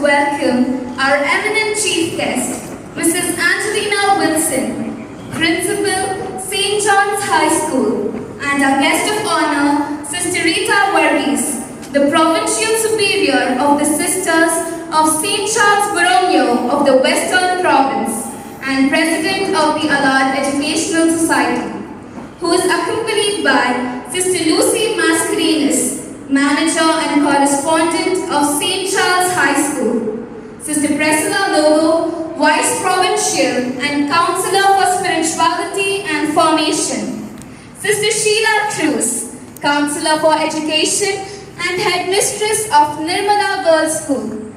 welcome our eminent chief guest, Mrs. Angelina Wilson, Principal, St. John's High School, and our guest of honor, Sister Rita Varghese, the Provincial Superior of the Sisters of St. Charles Borromeo of the Western Province and President of the Allard Educational Society, who is accompanied by Sister Lucy Mascarenhas, Manager and Correspondent of St. Charles High School, Sister Precilla Lobo, Vice Provincial and Councillor for Spirituality and Formation, Sister Sheila Cruz, Councillor for Education and Headmistress of Nirmala Girls School.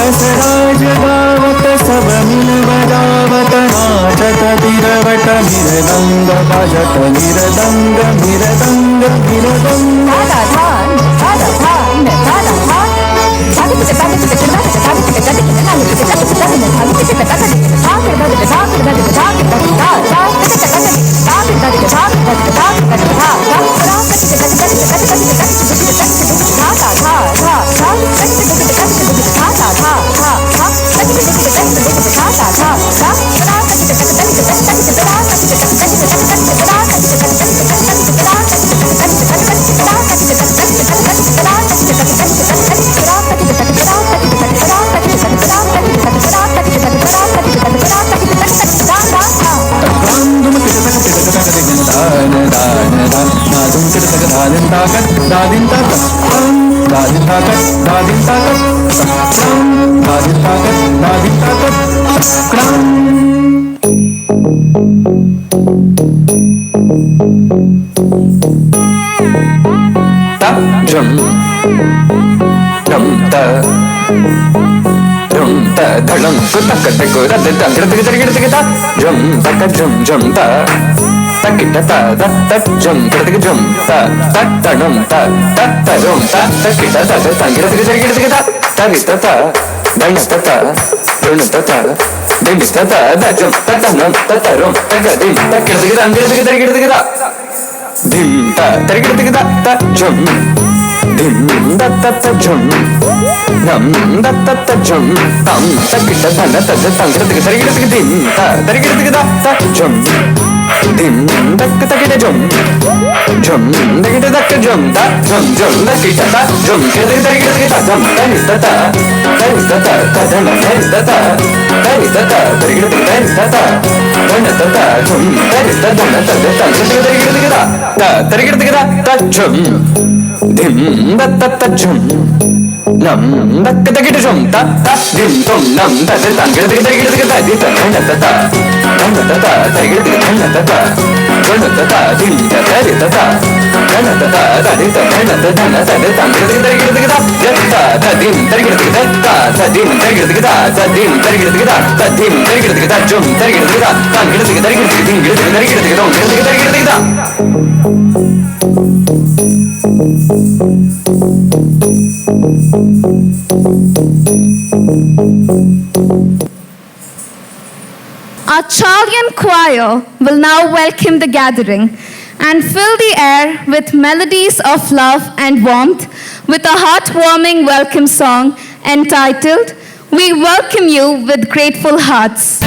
रसराज गावत सब मिल बजावत नाचत तिरवट मिरदंग बजत मिरदंग मिरदंग मिरदंग nam dak dak dak jum ta ta dim tum nam ta ta ta gida gida gida gida di ta na ta ta nam ta ta ta gida gida na ta ta na ta ta dim ta ta di ta ta na ta ta ta di ta na ta ta na ta ta gida gida gida gida ya ta ta dim ta gida gida ta ta dim ta gida gida ta dim ta gida gida ta dim ta gida gida jum ta gida gida ta gida gida gida gida dim gida gida gida gida gida gida gida Our Charlian choir will now welcome the gathering and fill the air with melodies of love and warmth with a heartwarming welcome song entitled, "We Welcome You with Grateful Hearts."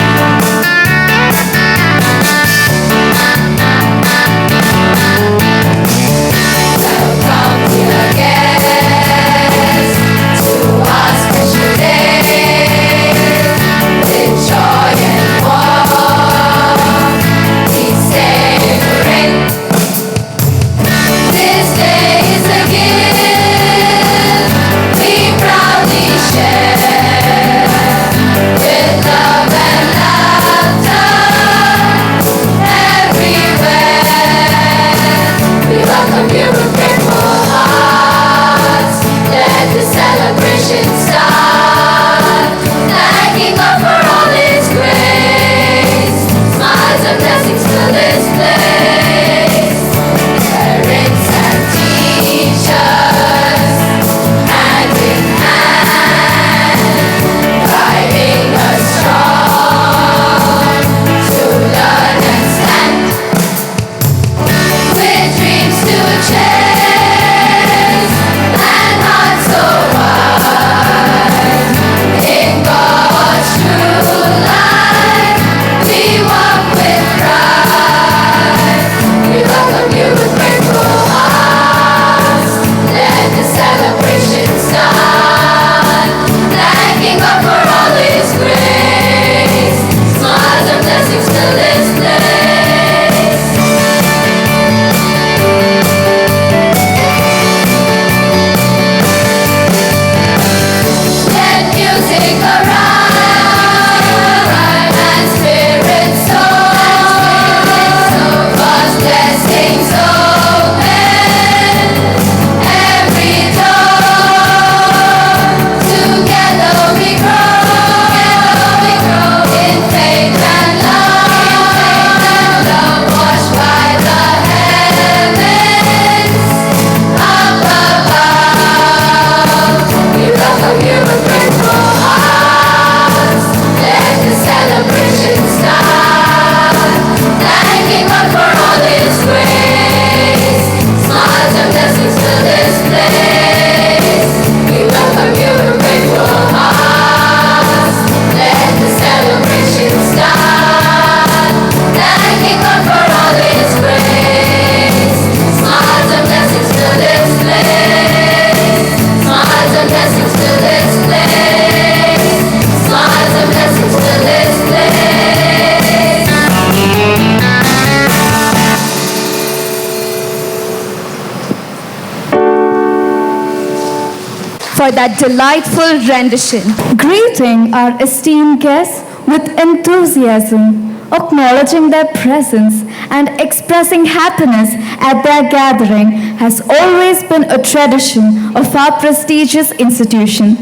For that delightful rendition. Greeting our esteemed guests with enthusiasm, acknowledging their presence and expressing happiness at their gathering has always been a tradition of our prestigious institution.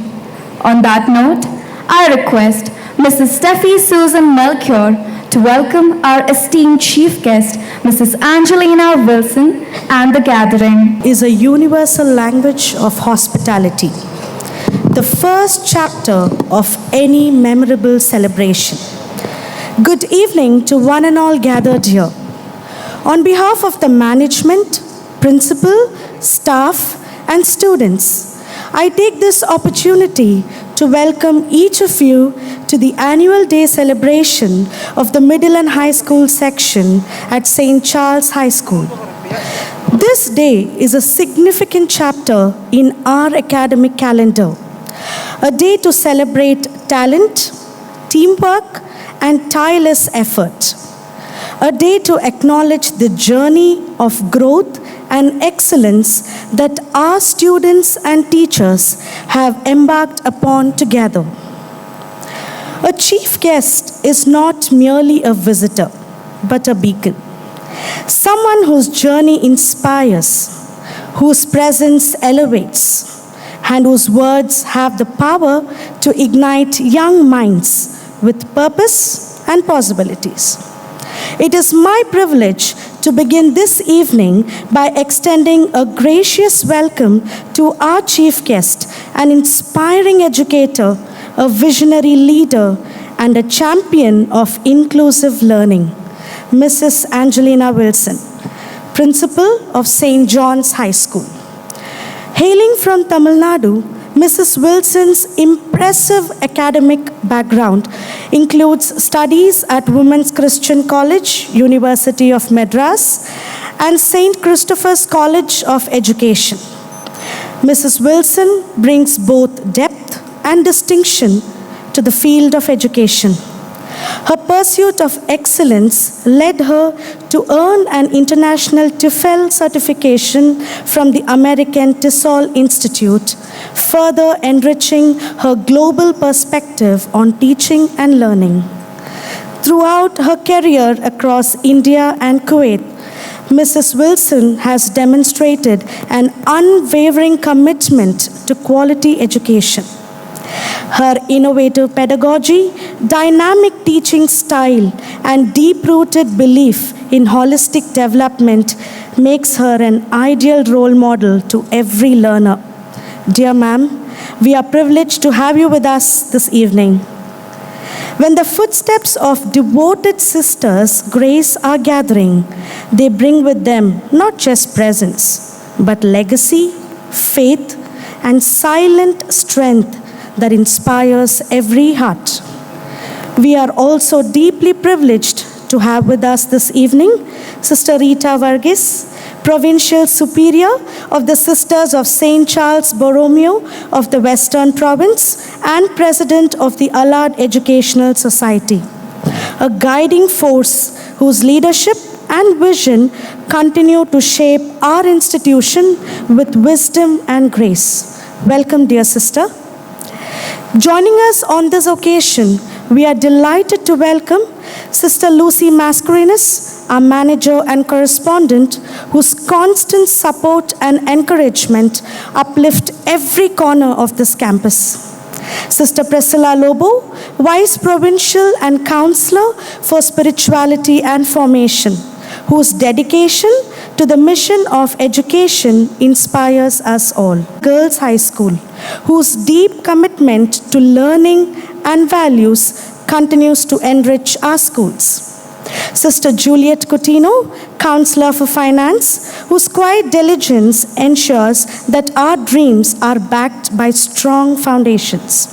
On that note, I request Mrs. Steffi Susan Melchior to welcome our esteemed chief guest, Mrs. Angelina Wilson, and the gathering. Is a universal language of hospitality, the first chapter of any memorable celebration. Good evening to one and all gathered here. On behalf of the management, principal, staff, and students, I take this opportunity to welcome each of you to the annual day celebration of the Middle and High School section at St. Charles High School. This day is a significant chapter in our academic calendar, a day to celebrate talent, teamwork, and tireless effort, a day to acknowledge the journey of growth and excellence that our students and teachers have embarked upon together. A chief guest is not merely a visitor, but a beacon. Someone whose journey inspires, whose presence elevates, and whose words have the power to ignite young minds with purpose and possibilities. It is my privilege to begin this evening by extending a gracious welcome to our chief guest, an inspiring educator, a visionary leader, and a champion of inclusive learning, Mrs. Angelina Wilson, Principal of St. John's High School. Hailing from Tamil Nadu, Mrs. Wilson's impressive academic background includes studies at Women's Christian College, University of Madras, and St. Christopher's College of Education. Mrs. Wilson brings both depth and distinction to the field of education. Her pursuit of excellence led her to earn an international TEFL certification from the American TESOL Institute, further enriching her global perspective on teaching and learning. Throughout her career across India and Kuwait, Mrs. Wilson has demonstrated an unwavering commitment to quality education. Her innovative pedagogy, dynamic teaching style, and deep-rooted belief in holistic development makes her an ideal role model to every learner. Dear ma'am, we are privileged to have you with us this evening. When the footsteps of devoted sisters grace our gathering, they bring with them not just presence, but legacy, faith, and silent strength that inspires every heart. We are also deeply privileged to have with us this evening Sister Rita Varghese, Provincial Superior of the Sisters of St. Charles Borromeo of the Western Province and President of the Allard Educational Society, a guiding force whose leadership and vision continue to shape our institution with wisdom and grace. Welcome, dear sister. Joining us on this occasion, we are delighted to welcome Sister Lucy Mascarenhas, our manager and correspondent, whose constant support and encouragement uplift every corner of this campus. Sister Precilla Lobo, Vice Provincial and Councillor for Spirituality and Formation, whose dedication to the mission of education inspires us all. Girls High School, whose deep commitment to learning and values continues to enrich our schools. Sister Juliet Coutinho, Counselor for Finance, whose quiet diligence ensures that our dreams are backed by strong foundations.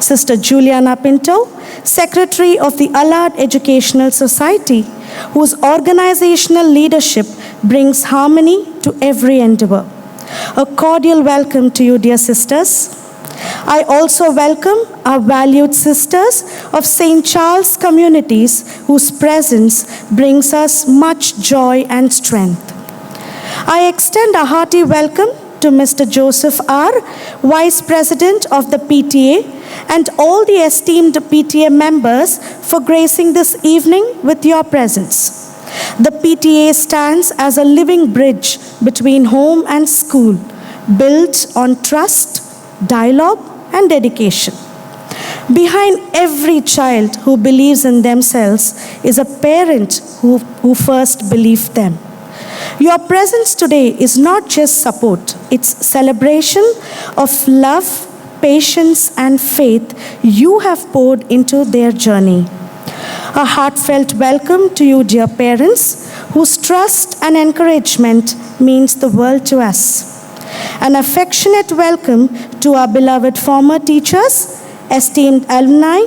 Sister Juliana Pinto, Secretary of the Allard Educational Society, whose organizational leadership brings harmony to every endeavor. A cordial welcome to you, dear sisters. I also welcome our valued sisters of St. Charles communities, whose presence brings us much joy and strength. I extend a hearty welcome to Mr. Joseph R., Vice President of the PTA, and all the esteemed PTA members for gracing this evening with your presence. The PTA stands as a living bridge between home and school, built on trust, dialogue, and dedication. Behind every child who believes in themselves is a parent who first believed them. Your presence today is not just support, it's celebration of love, patience, and faith you have poured into their journey. A heartfelt welcome to you, dear parents, whose trust and encouragement means the world to us. An affectionate welcome to our beloved former teachers, esteemed alumni,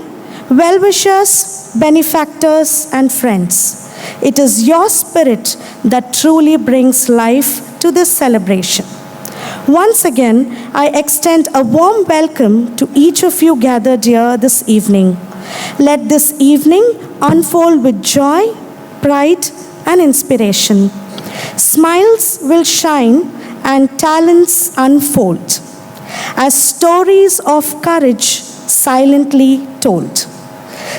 well-wishers, benefactors, and friends. It is your spirit that truly brings life to this celebration. Once again, I extend a warm welcome to each of you gathered here this evening. Let this evening unfold with joy, pride, and inspiration. Smiles will shine and talents unfold as stories of courage silently told.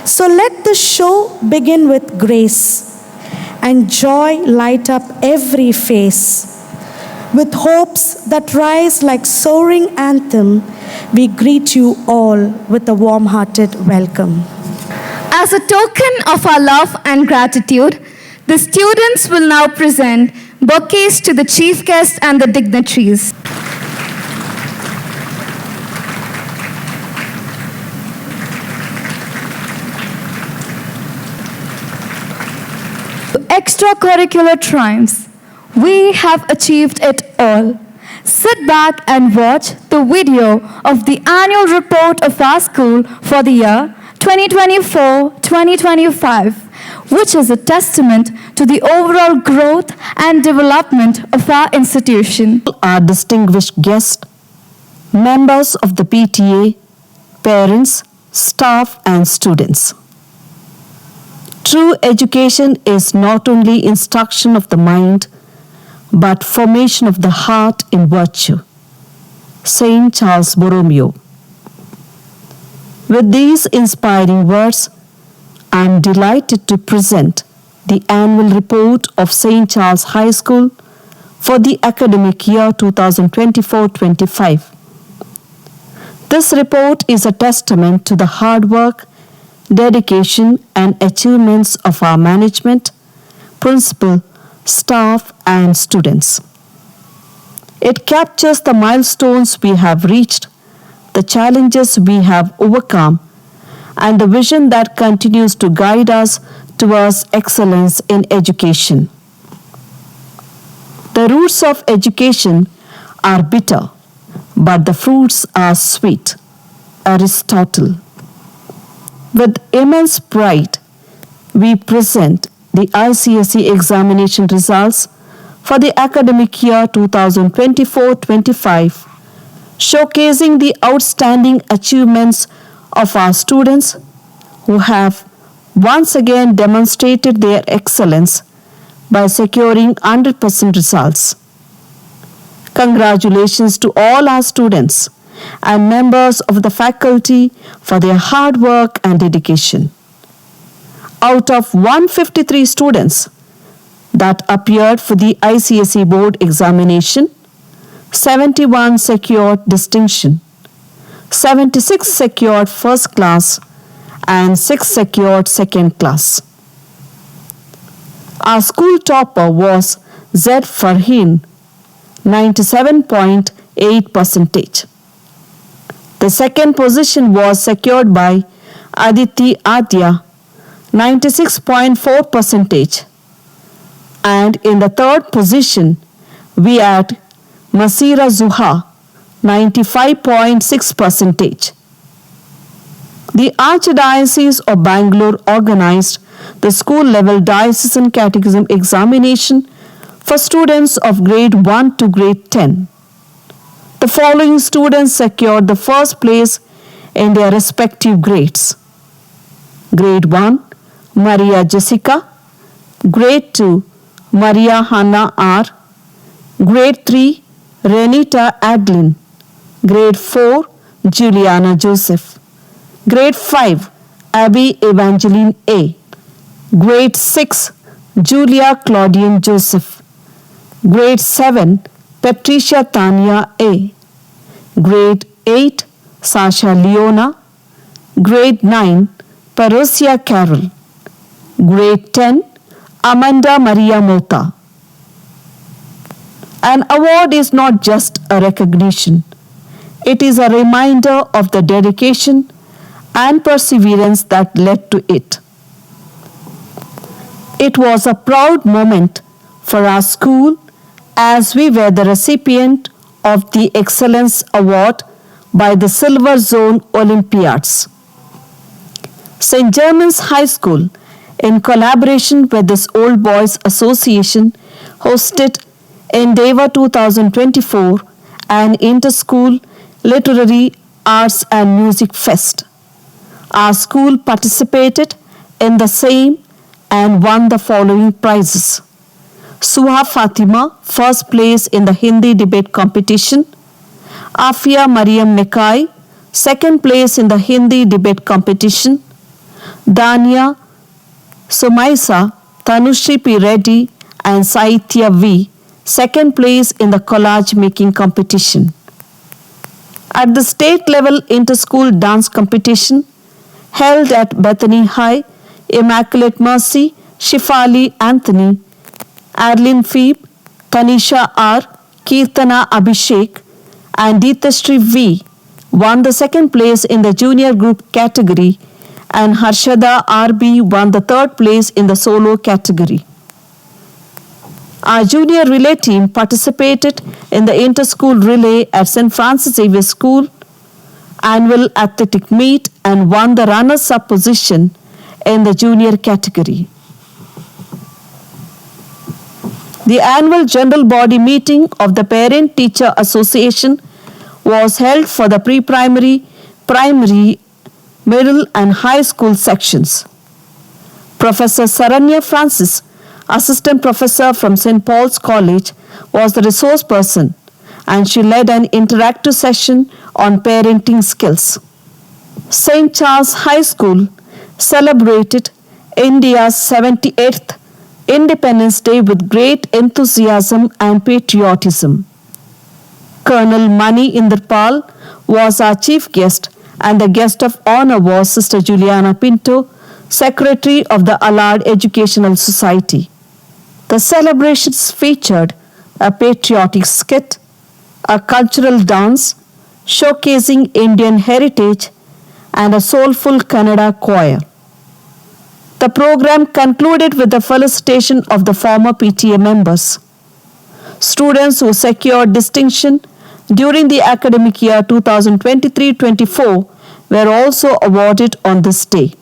So let the show begin with grace and joy light up every face. With hopes that rise like soaring anthem, we greet you all with a warm-hearted welcome. As a token of our love and gratitude, the students will now present bouquets to the chief guest and the dignitaries. Extracurricular triumphs. We have achieved it all. Sit back and watch the video of the annual report of our school for the year 2024-2025, which is a testament to the overall growth and development of our institution. Our distinguished guests, members of the PTA, parents, staff and students. True education is not only instruction of the mind, but formation of the heart in virtue. Saint Charles Borromeo. With these inspiring words, I am delighted to present the annual report of St. Charles High School for the academic year 2024-25. This report is a testament to the hard work, dedication and achievements of our management, principal, staff and students. It captures the milestones we have reached, the challenges we have overcome, and the vision that continues to guide us towards excellence in education. The roots of education are bitter, but the fruits are sweet. Aristotle. With immense pride, we present the ICSE examination results for the academic year 2024-25, showcasing the outstanding achievements of our students who have once again demonstrated their excellence by securing 100% results. Congratulations to all our students and members of the faculty for their hard work and dedication. Out of 153 students that appeared for the ICSE board examination, 71 secured distinction, 76 secured first class, and 6 secured second class. Our school topper was Z. Farheen, 97.8%. The second position was secured by Aditi Adya, 96.4%. And in the third position, we had Masira Zuha, 95.6%. The Archdiocese of Bangalore organized the school-level diocesan catechism examination for students of grade 1 to grade 10. The following students secured the first place in their respective grades. Grade 1, Maria Jessica. Grade 2, Maria Hannah R. Grade 3, Renita Adlin. Grade 4, Juliana Joseph. Grade 5, Abby Evangeline A. Grade 6, Julia Claudian Joseph. Grade 7, Patricia Tanya A. Grade 8, Sasha Leona. Grade 9, Parosia Carol. Grade 10, Amanda Maria Mota. An award is not just a recognition. It is a reminder of the dedication and perseverance that led to it. It was a proud moment for our school as we were the recipient of the Excellence Award by the Silver Zone Olympiads. St. German's High School, in collaboration with this Old Boys Association, hosted Endeavour 2024, an inter-school literary arts and music fest. Our school participated in the same and won the following prizes: Suha Fatima, first place in the Hindi debate competition. Afia Mariam Mekai, second place in the Hindi debate competition. Dania Sumaisa, Tanushri P. Reddy and Saitya V, second place in the collage making competition. At the state level inter-school dance competition held at Bethany High, Immaculate Mercy, Shifali Anthony, Arlene Phoebe, Tanisha R, Kirtana Abhishek and Deetashri V won the second place in the junior group category and Harshada RB won the third place in the solo category. Our junior relay team participated in the inter-school relay at St. Francis Xavier School annual athletic meet and won the runners-up position in the junior category. The annual general body meeting of the Parent Teacher Association was held for the pre-primary, primary, middle and high school sections. Professor Saranya Francis, Assistant Professor from St. Paul's College, was the resource person and she led an interactive session on parenting skills. St. Charles High School celebrated India's 78th Independence Day with great enthusiasm and patriotism. Colonel Mani Inderpal was our chief guest and the guest of honor was Sister Juliana Pinto, Secretary of the Allard Educational Society. The celebrations featured a patriotic skit, a cultural dance showcasing Indian heritage and a soulful Kannada choir. The program concluded with the felicitation of the former PTA members. Students who secured distinction during the academic year 2023-24 were also awarded on this day.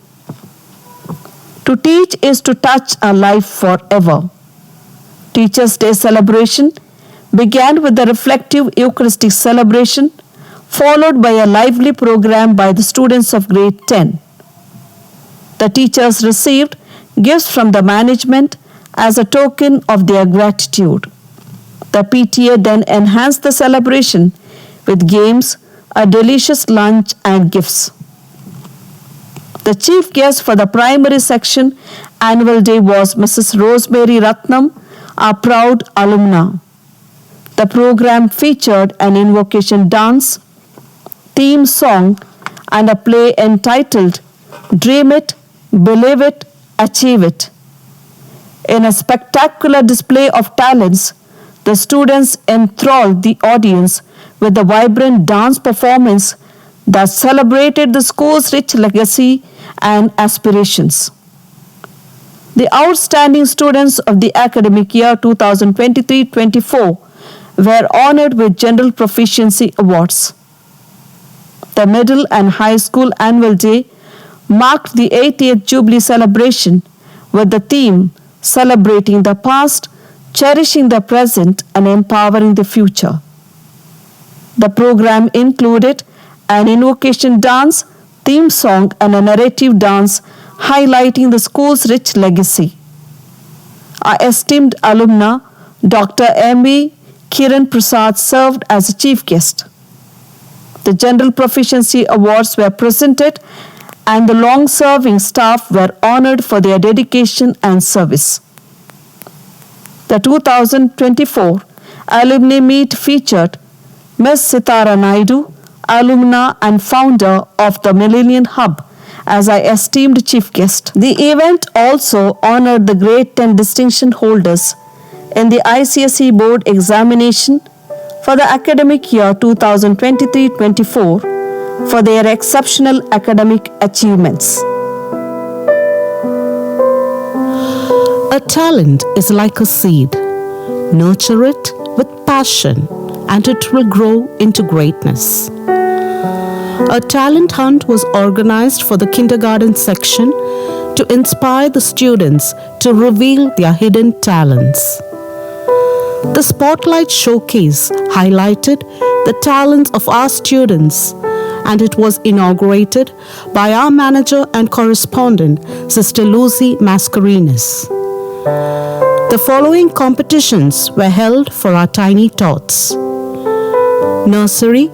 To teach is to touch a life forever. Teachers' Day celebration began with the reflective Eucharistic celebration, followed by a lively program by the students of grade 10. The teachers received gifts from the management as a token of their gratitude. The PTA then enhanced the celebration with games, a delicious lunch and gifts. The chief guest for the primary section annual day was Mrs. Rosemary Ratnam, our proud alumna. The program featured an invocation dance, theme song and a play entitled Dream It, Believe It, Achieve It. In a spectacular display of talents, the students enthralled the audience with a vibrant dance performance that celebrated the school's rich legacy and aspirations. The outstanding students of the academic year 2023-24 were honored with General Proficiency Awards. The middle and high school annual day marked the 80th Jubilee celebration with the theme Celebrating the Past, Cherishing the Present and Empowering the Future. The program included an invocation dance, theme song and a narrative dance highlighting the school's rich legacy. Our esteemed alumna, Dr. M.E. Kiran Prasad served as a chief guest. The General Proficiency Awards were presented and the long-serving staff were honored for their dedication and service. The 2024 Alumni Meet featured Ms. Sitara Naidu, alumna and founder of the Millennium Hub, as our esteemed chief guest. The event also honored the grade 10 distinction holders in the ICSE board examination for the academic year 2023-24 for their exceptional academic achievements. A talent is like a seed. Nurture it with passion and it will grow into greatness. A talent hunt was organized for the kindergarten section to inspire the students to reveal their hidden talents. The Spotlight Showcase highlighted the talents of our students and it was inaugurated by our manager and correspondent, Sister Lucy Mascarenhas. The following competitions were held for our tiny tots: nursery,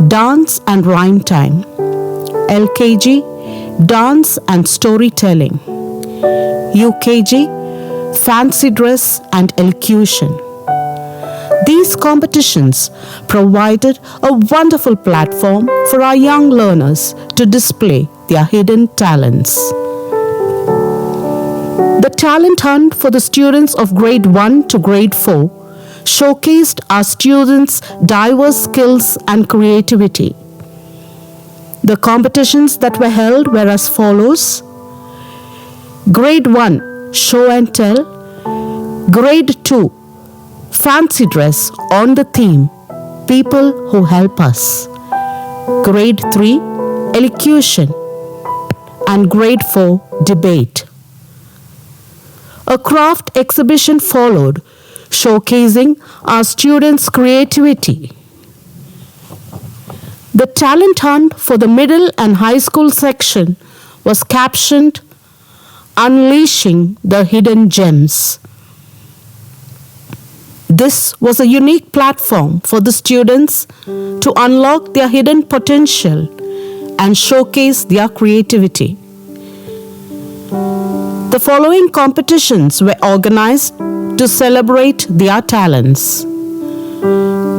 dance and rhyme time; LKG, dance and storytelling; UKG, fancy dress and elocution. These competitions provided a wonderful platform for our young learners to display their hidden talents. The talent hunt for the students of grade 1 to grade 4 showcased our students' diverse skills and creativity. The competitions that were held were as follows: Grade 1, show and tell; Grade 2, fancy dress on the theme, people who help us; Grade 3, elocution; and Grade 4, debate. A craft exhibition followed, showcasing our students' creativity. The talent hunt for the middle and high school section was captioned, Unleashing the Hidden Gems. This was a unique platform for the students to unlock their hidden potential and showcase their creativity. The following competitions were organized to celebrate their talents: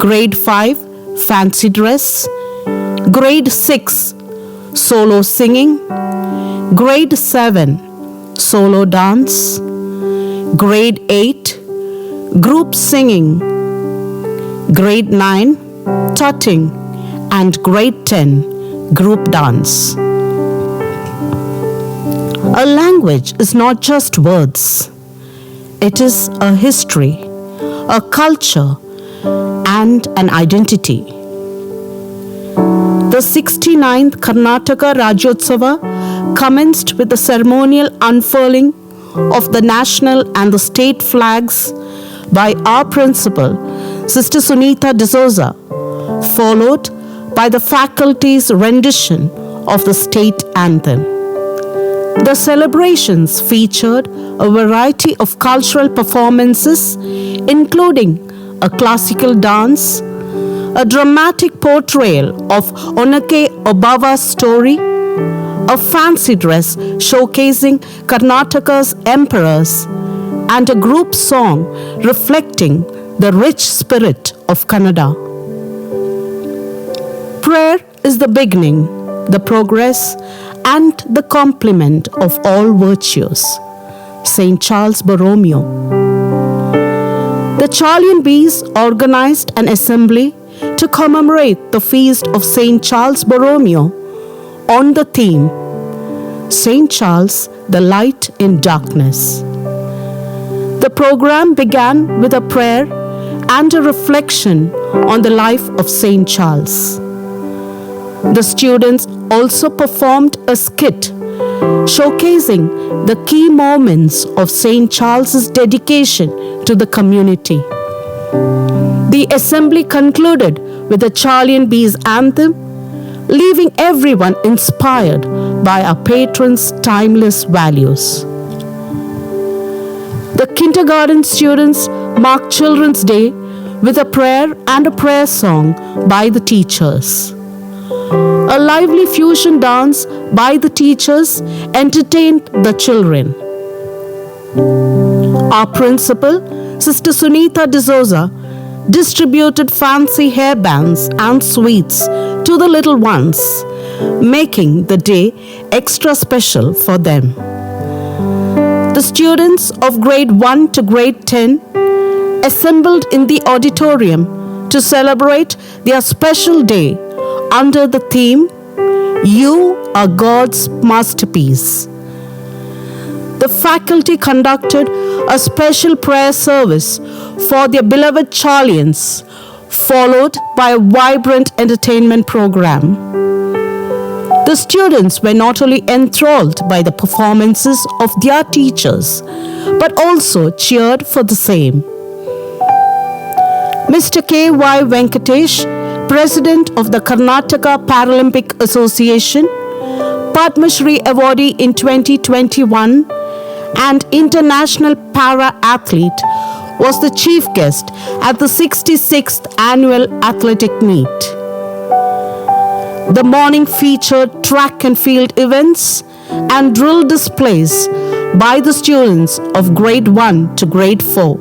Grade 5, fancy dress; Grade 6, solo singing; Grade 7, solo dance; Grade 8, group singing; Grade 9, tutting; and Grade 10, group dance. A language is not just words. It is a history, a culture, and an identity. The 69th Karnataka Rajyotsava commenced with the ceremonial unfurling of the national and the state flags by our principal, Sister Sunita D'Souza, followed by the faculty's rendition of the state anthem. The celebrations featured a variety of cultural performances, including a classical dance, a dramatic portrayal of Onake Obawa's story, a fancy dress showcasing Karnataka's emperors, and a group song reflecting the rich spirit of Kannada. Prayer is the beginning, the progress, and the complement of all virtues. St. Charles Borromeo. The Charleyan Bees organized an assembly to commemorate the feast of St. Charles Borromeo on the theme, St. Charles, the Light in Darkness. The program began with a prayer and a reflection on the life of St. Charles. The students also performed a skit showcasing the key moments of St. Charles's dedication to the community. The assembly concluded with the Charleyan Bees anthem, leaving everyone inspired by our patron's timeless values. The kindergarten students marked Children's Day with a prayer and a prayer song by the teachers. A lively fusion dance by the teachers entertained the children. Our principal, Sister Sunita D'Souza, distributed fancy hairbands and sweets to the little ones, making the day extra special for them. The students of grade 1 to grade 10 assembled in the auditorium to celebrate their special day under the theme, You are God's Masterpiece. The faculty conducted a special prayer service for their beloved Charlians, followed by a vibrant entertainment program. The students were not only enthralled by the performances of their teachers, but also cheered for the same. Mr. K.Y. Venkatesh, President of the Karnataka Paralympic Association, Padma Shri awardee in 2021, and international para-athlete, was the chief guest at the 66th Annual Athletic Meet. The morning featured track and field events and drill displays by the students of grade 1 to grade 4.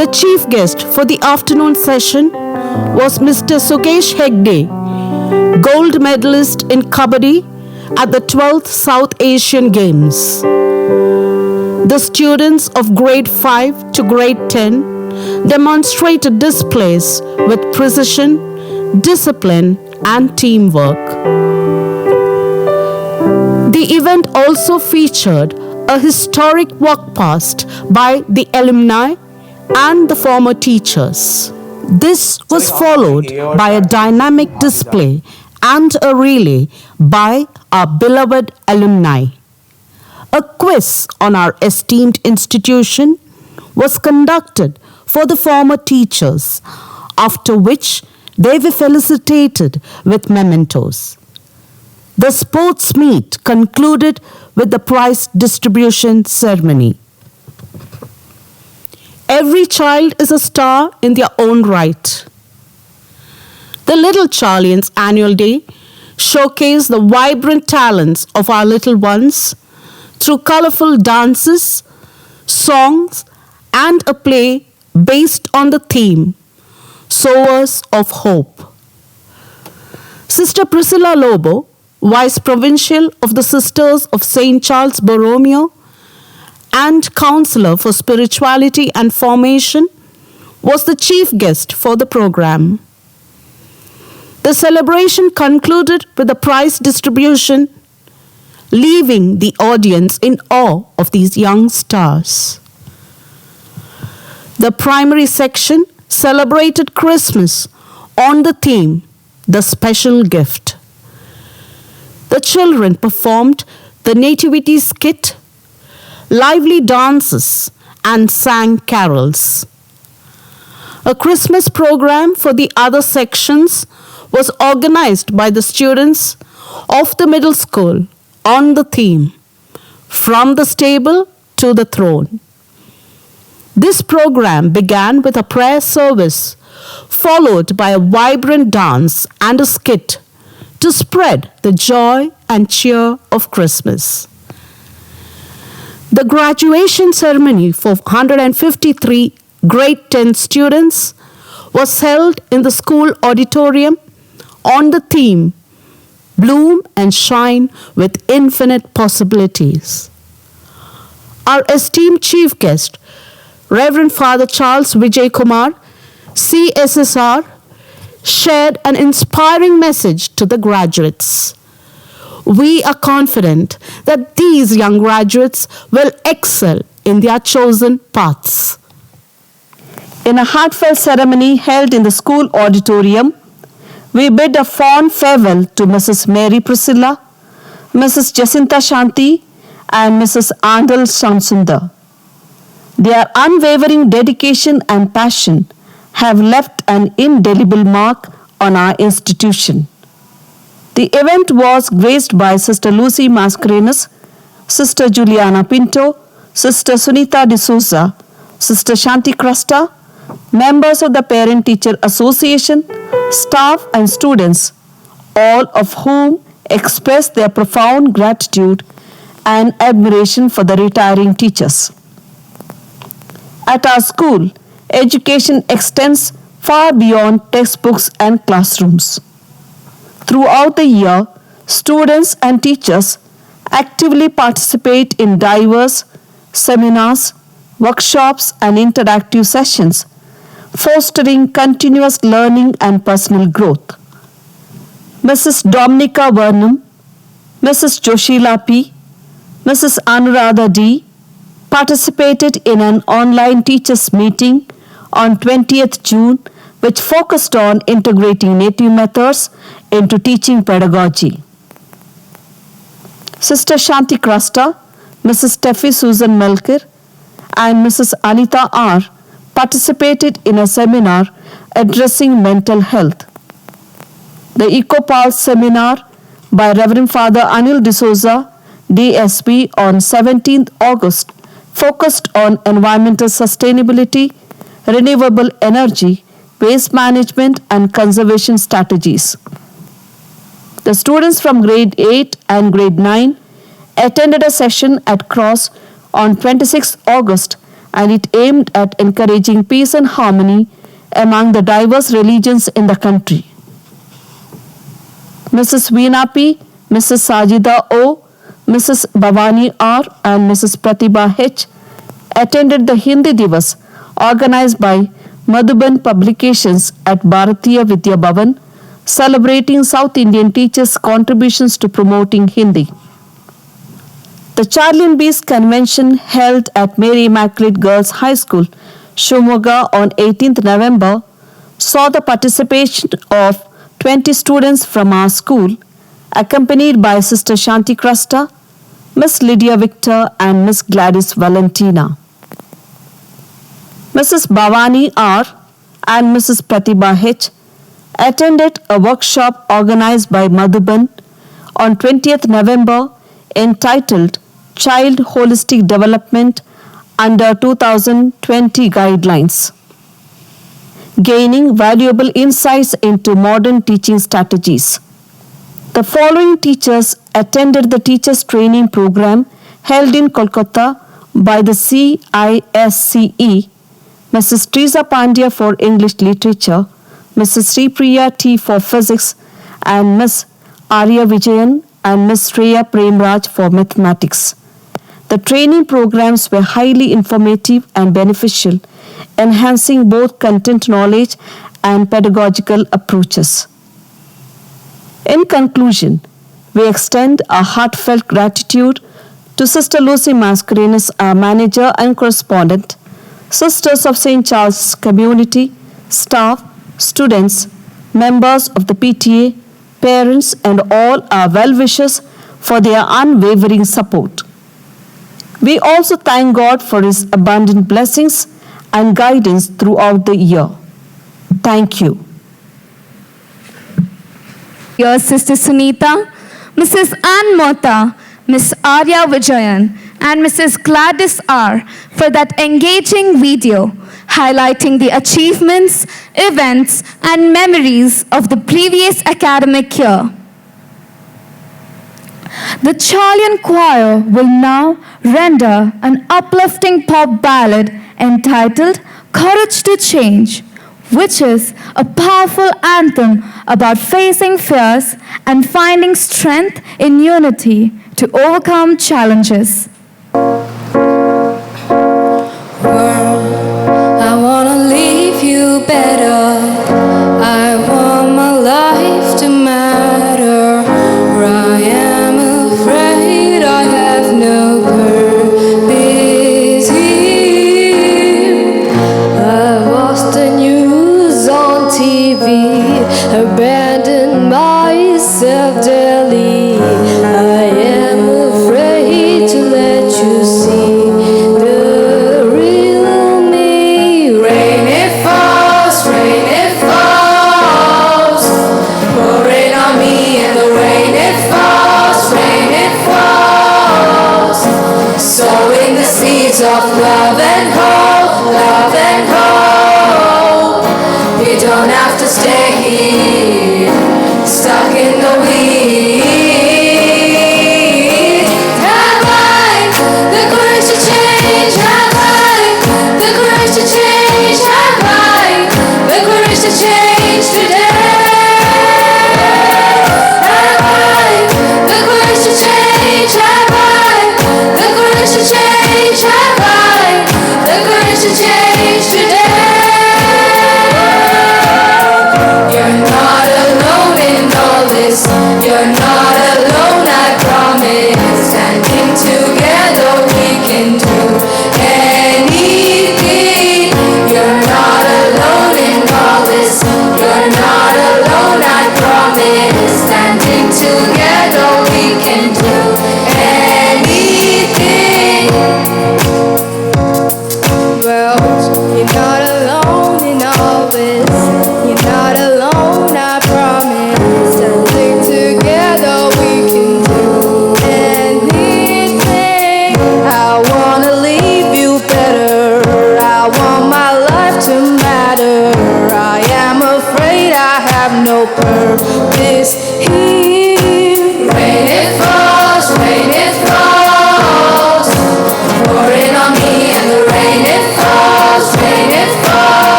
The chief guest for the afternoon session was Mr. Sukesh Hegde, gold medalist in Kabaddi at the 12th South Asian Games. The students of grade 5 to grade 10 demonstrated displays with precision, discipline, and teamwork. The event also featured a historic walk past by the alumni and the former teachers. This was followed by a dynamic display and a relay by our beloved alumni. A quiz on our esteemed institution was conducted for the former teachers, after which they were felicitated with mementos. The sports meet concluded with the prize distribution ceremony. Every child is a star in their own right. The Little Charlians Annual Day showcased the vibrant talents of our little ones through colorful dances, songs, and a play based on the theme, Sowers of Hope. Sister Precilla Lobo, Vice Provincial of the Sisters of St. Charles Borromeo and Councillor for Spirituality and Formation, was the chief guest for the program. The celebration concluded with a prize distribution, leaving the audience in awe of these young stars. The primary section celebrated Christmas on the theme, The Special Gift. The children performed the nativity skit, lively dances, and sang carols. A Christmas program for the other sections was organized by the students of the middle school on the theme, From the Stable to the Throne. This program began with a prayer service, followed by a vibrant dance and a skit to spread the joy and cheer of Christmas. The graduation ceremony for 153 grade 10 students was held in the school auditorium on the theme, Bloom and Shine with Infinite Possibilities. Our esteemed chief guest, Reverend Father Charles Vijay Kumar, CSSR, shared an inspiring message to the graduates. We are confident that these young graduates will excel in their chosen paths. In a heartfelt ceremony held in the school auditorium, we bid a fond farewell to Mrs. Mary Priscilla, Mrs. Jacinta Shanti, and Mrs. Andal Shamsundar. Their unwavering dedication and passion have left an indelible mark on our institution. The event was graced by Sister Lucy Mascarenhas, Sister Juliana Pinto, Sister Sunita D'Souza, Sister Shanti Crasta, members of the Parent Teacher Association, staff and students, all of whom expressed their profound gratitude and admiration for the retiring teachers. At our school, education extends far beyond textbooks and classrooms. Throughout the year, students and teachers actively participate in diverse seminars, workshops, and interactive sessions, fostering continuous learning and personal growth. Mrs. Dominica Vernam, Mrs. Joshila P., Mrs. Anuradha D. participated in an online teachers' meeting on 20th June, which focused on integrating native methods into teaching pedagogy. Sister Shanti Crasta, Mrs. Steffi Susan Melker, and Mrs. Anita R. participated in a seminar addressing mental health. The EcoPulse seminar by Reverend Father Anil D'Souza DSB on 17th August focused on environmental sustainability, renewable energy, waste management and conservation strategies. The students from grade 8 and grade 9 attended a session at Cross on 26th August, and it aimed at encouraging peace and harmony among the diverse religions in the country. Mrs. Veena P., Mrs. Sajida O., Mrs. Bhavani R. and Mrs. Pratibha H. attended the Hindi Divas organized by Madhuban Publications at Bharatiya Vidya Bhavan, celebrating South Indian teachers' contributions to promoting Hindi. The Charlie and Beast convention held at Mary Immaculate Girls High School, Shimoga on 18th November saw the participation of 20 students from our school, accompanied by Sister Shanti Krasta, Miss Lydia Victor and Miss Gladys Valentina. Mrs. Bhavani R. and Mrs. Pratibha H. attended a workshop organized by Madhuban on 20th November entitled Child Holistic Development under 2020 Guidelines, gaining valuable insights into modern teaching strategies. The following teachers attended the Teachers Training Program held in Kolkata by the CISCE: Mrs. Teresa Pandya for English Literature, Mrs. Sri Priya T for Physics, and Miss Arya Vijayan and Miss Shreya Premraj for Mathematics. The training programs were highly informative and beneficial, enhancing both content knowledge and pedagogical approaches. In conclusion, we extend our heartfelt gratitude to Sister Lucy Mascarenhas, our manager and correspondent, Sisters of St. Charles community, staff, students, members of the PTA, parents, and all our well-wishers for their unwavering support. We also thank God for His abundant blessings and guidance throughout the year. Thank you. Your Sister Sunita, Mrs. Ann Mota, Miss Arya Vijayan, and Mrs. Gladys R. for that engaging video highlighting the achievements, events, and memories of the previous academic year. The Charlian Choir will now render an uplifting pop ballad entitled Courage to Change, which is a powerful anthem about facing fears and finding strength in unity to overcome challenges. I wanna leave you better. I want my life to matter. I am afraid I have no purpose here. I watched the news on TV, abandoned myself daily. I am afraid to let you see the real me. Rain it falls, pouring on me, and the rain it falls, sowing the seeds of love and hope, love and hope. We don't have to stay here, stuck in the weeds.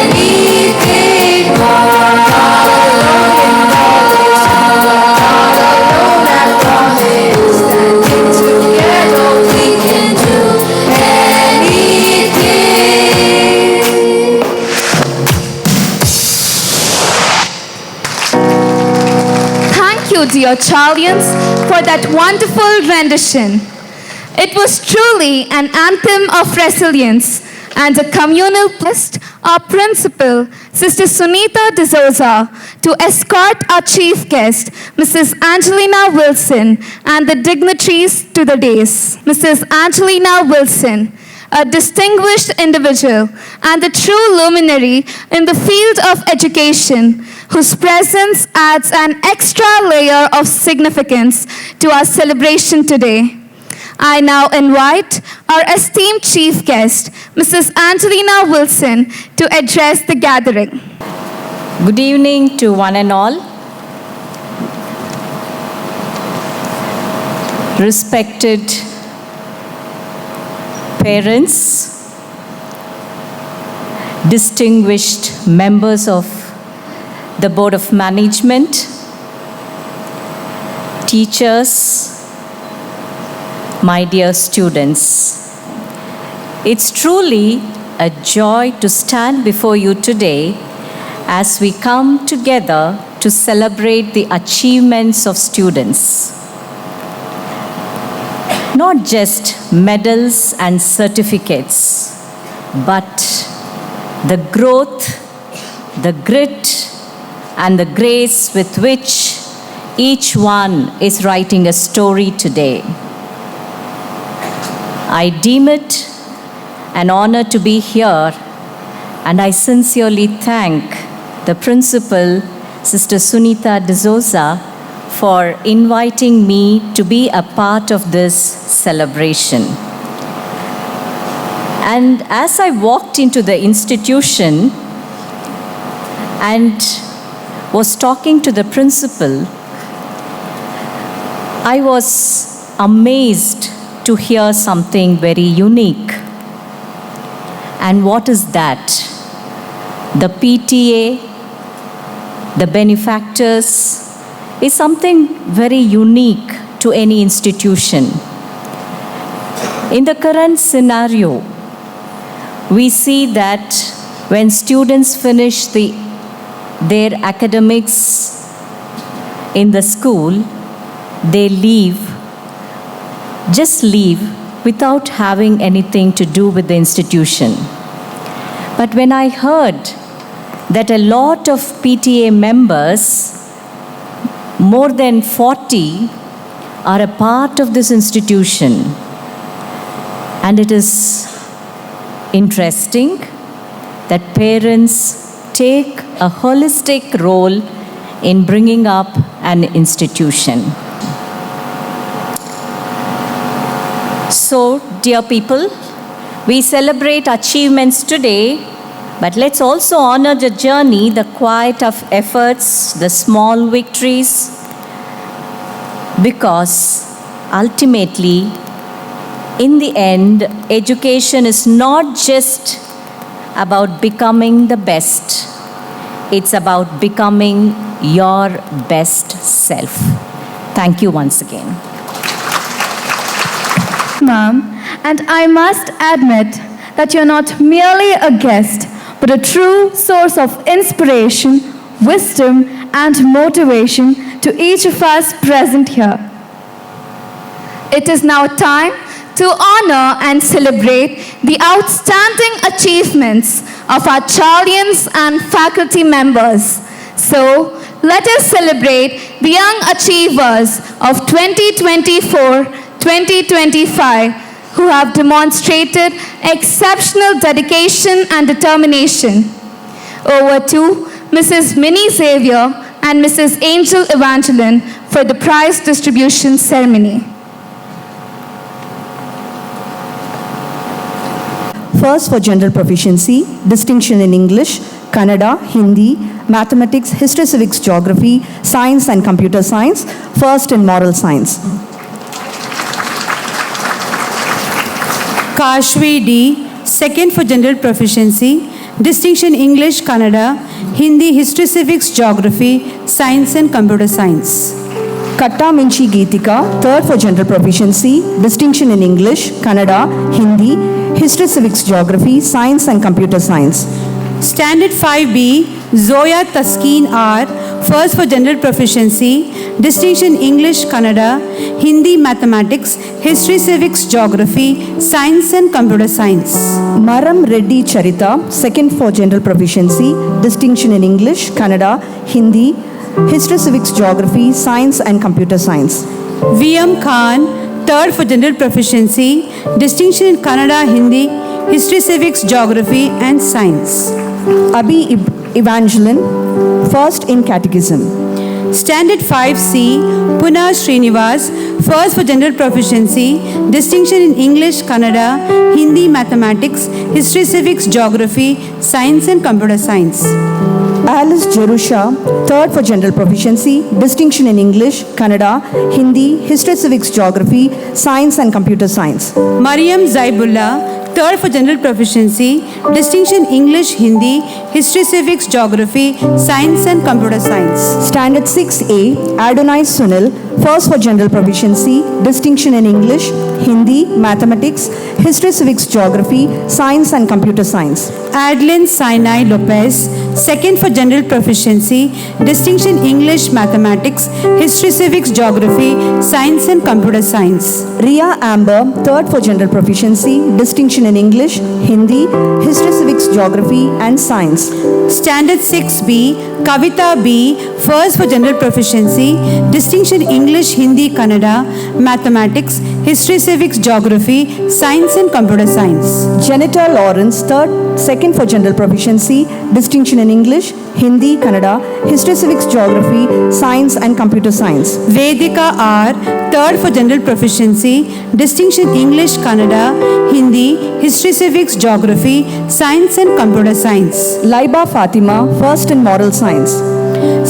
anything more. Not alone in all this, not alone I promise. Standing together we can do anything. Thank you, dear Charlians, for that wonderful rendition. It was truly an anthem of resilience and a communal quest. Our principal, Sister Sunita D'Souza, to escort our chief guest, Mrs. Angelina Wilson, and the dignitaries to the dais. Mrs. Angelina Wilson, a distinguished individual and a true luminary in the field of education, whose presence adds an extra layer of significance to our celebration today. I now invite our esteemed chief guest, Mrs. Angelina Wilson, to address the gathering. Good evening to one and all. Respected parents, distinguished members of the Board of Management, teachers, my dear students. It's truly a joy to stand before you today as we come together to celebrate the achievements of students. Not just medals and certificates, but the growth, the grit, and the grace with which each one is writing a story today. I deem it an honor to be here, and I sincerely thank the principal, Sister Sunita D'Souza, for inviting me to be a part of this celebration. And as I walked into the institution and was talking to the principal, I was amazed to hear something very unique. And what is that? The PTA, the benefactors, is something very unique to any institution. In the current scenario, we see that when students finish their academics in the school, they just leave without having anything to do with the institution. But when I heard that a lot of PTA members, more than 40, are a part of this institution, and it is interesting that parents take a holistic role in bringing up an institution. So, dear people, we celebrate achievements today, but let's also honor the journey, the quiet of efforts, the small victories, because ultimately, in the end, education is not just about becoming the best. It's about becoming your best self. Thank you once again. Ma'am, and I must admit that you're not merely a guest, but a true source of inspiration, wisdom, and motivation to each of us present here. It is now time to honor and celebrate the outstanding achievements of our Charlians and faculty members. So, let us celebrate the young achievers of 2024-2025 who have demonstrated exceptional dedication and determination. Over to Mrs. Minnie Xavier and Mrs. Angel Evangeline for the prize distribution ceremony. First for General Proficiency, distinction in English, Kannada, Hindi, Mathematics, History, Civics, Geography, Science and Computer Science, first in Moral Science. Kashvi D, Second for General Proficiency, Distinction English, Kannada, Hindi, History, Civics, Geography, Science and Computer Science. Katta Minchi Geetika, third for General Proficiency, Distinction in English, Kannada, Hindi, History, Civics, Geography, Science and Computer Science. Standard 5B, Zoya Taskeen R, first for General Proficiency, Distinction English, Kannada, Hindi, Mathematics, History, Civics, Geography, Science and Computer Science. Maram Reddy Charita, second for General Proficiency, Distinction in English, Kannada, Hindi, History, Civics, Geography, Science and Computer Science. VM Khan, third for General Proficiency, Distinction in Kannada, Hindi, History, Civics, Geography and Science. Abhi Evangeline, first in Catechism. Standard 5C, Puna Srinivas, first for General Proficiency, Distinction in English, Kannada, Hindi, Mathematics, History, Civics, Geography, Science and Computer Science. Alice Jerusha, third for General Proficiency, Distinction in English, Kannada, Hindi, History, Civics, Geography, Science and Computer Science. Mariam Zaibullah, third for General Proficiency, Distinction English, Hindi, History, Civics, Geography, Science and Computer Science. Standard 6A, Adonai Sunil, first for General Proficiency, Distinction in English, Hindi, Mathematics, History, Civics, Geography, Science and Computer Science. Adeline Sinai Lopez, second for General Proficiency, Distinction English, Mathematics, History, Civics, Geography, Science and Computer Science. Ria Amber, third for General Proficiency, Distinction in English, Hindi, History, Civics, Geography and Science. Standard 6B, Kavita B, first for General Proficiency, Distinction English, Hindi, Kannada, Mathematics, History, Civics, Geography, Science and Computer Science. Janita Lawrence, second for General Proficiency, Distinction in English, Hindi, Kannada, History, Civics, Geography, Science and Computer Science. Vedika R, third for General Proficiency, Distinction English, Kannada, Hindi, History, Civics, Geography, Science and Computer Science. Laiba Fatima, first in Moral Science.